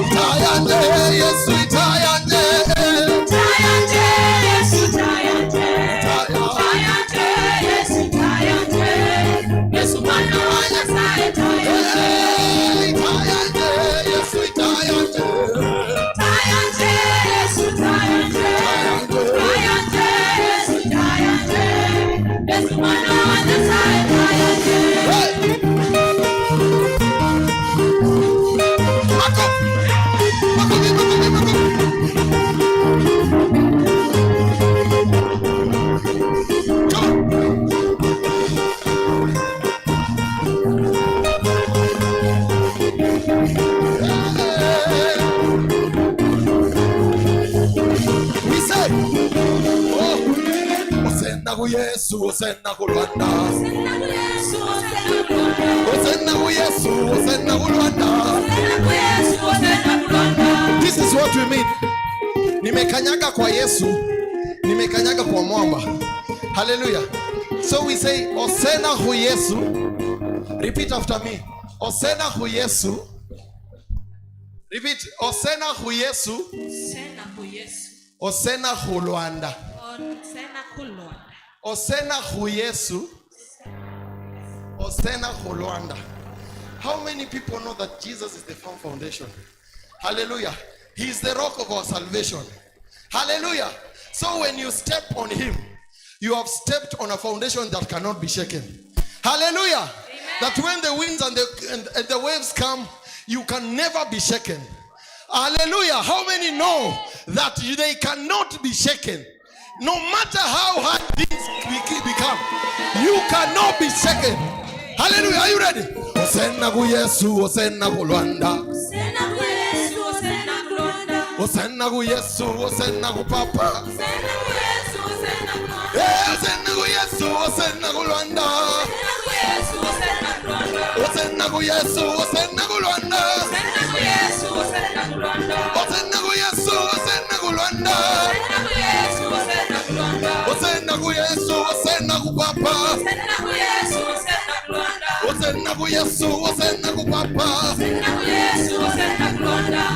Speaker 3: Itayanje, Yesu itayanje.
Speaker 1: Itayanje, Yesu itayanje. Itayanje, Yesu itayanje. Yesu mwana wa Nyasaye itayanje.
Speaker 3: Itayanje, Yesu itayanje.
Speaker 1: Itayanje, Yesu itayanje. Itayanje, Yesu itayanje. Yesu mwana wa Nyasaye itayanje.
Speaker 3: We say, oh, Osena ku Yesu, Osena ku Rwanda. Osena ku Yesu, Osena ku Rwanda. This is what we mean. Nimekanyaga kwa Yesu, nimekanyaga kwa mwamba. Hallelujah. So we say, Osena ku Yesu. Repeat after me. Osena ku Yesu. Repeat. Osena ku Yesu. Osena ku Rwanda. Osena ku Yesu. Osena ku Rwanda. How many people know that Jesus is the firm foundation? Hallelujah. He is the rock of our salvation. Hallelujah. So when you step on him, you have stepped on a foundation that cannot be shaken. Hallelujah. Amen. That when the winds and the waves come, you can never be shaken. Hallelujah. How many know that they cannot be shaken? No matter how hard things become, you cannot be shaken. Hallelujah. Are you ready? Osena ku Yesu, Osena ku Rwanda. Osena ku Yesu, Osena ku Papa. Osena ku Yesu, Osena ku Rwanda. Osena ku Yesu, Osena ku Rwanda. Osena ku Yesu, Osena ku Rwanda. Osena ku Yesu, Osena ku Papa. Osena ku Yesu, Osena ku Papa.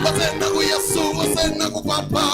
Speaker 3: Osena ku Yesu, Osena ku Papa.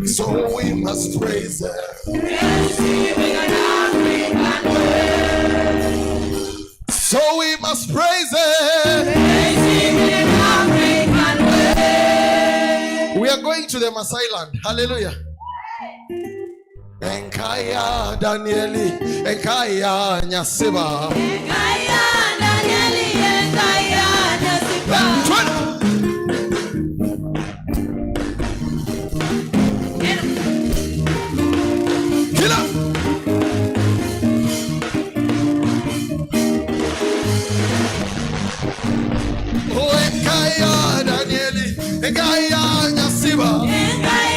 Speaker 3: So we must praise Him. So we must praise Him. We are going to the Maasai land. Hallelujah. Enkaya Danieli, Enkaya Nyasiba. Enkaya Danieli, Enkaya Nyasiba. Enkaya Nyasiba. Enkaya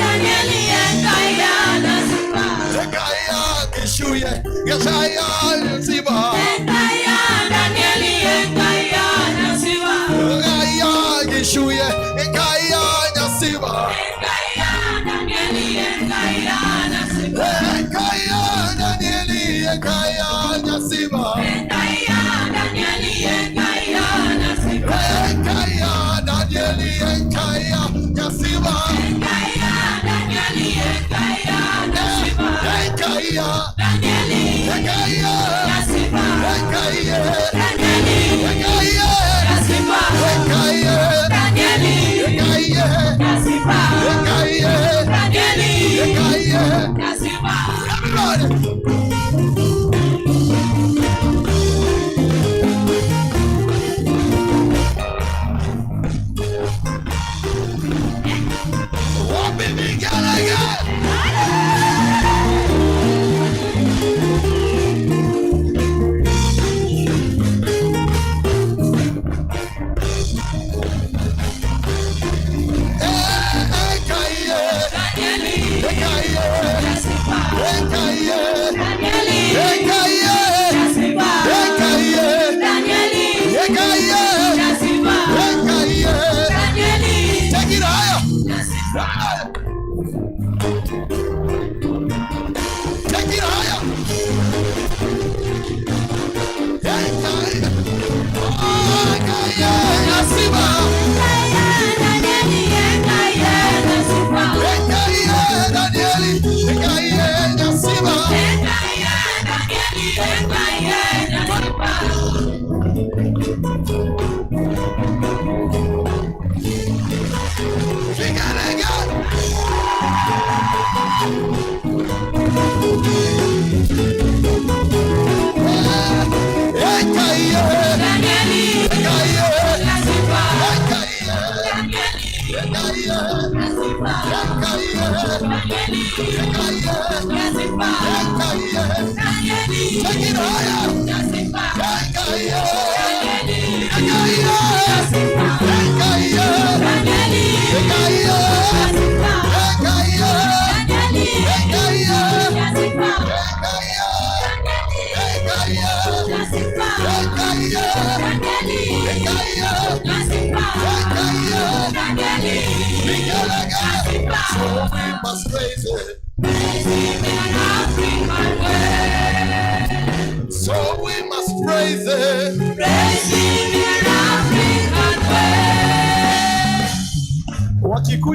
Speaker 3: Danieli, Enkaya Nyasiba. Enkaya Kishuye, Enkaya Nyasiba. Enkaya Danieli, Enkaya Nyasiba. Enkaya Kishuye, Enkaya Nyasiba. Enkaya Danieli, Enkaya Nyasiba. Enkaya Danieli, Enkaya Nyasiba. Enkaya Danieli, Enkaya Nyasiba. Enkaya Danieli, Enkaya Nyasiba. Enkaya Danieli, Enkaya Nyasiba. Enkaya Danieli, Enkaya Nyasiba. Enkaya Danieli, Enkaya Nyasiba. Enkaya Danieli, Enkaya Nyasiba. Enkaya Danieli, Enkaya Nyasiba. Everybody. Must praise it. So we must praise it.
Speaker 1: Praise him in an African way.
Speaker 3: Wakikuyu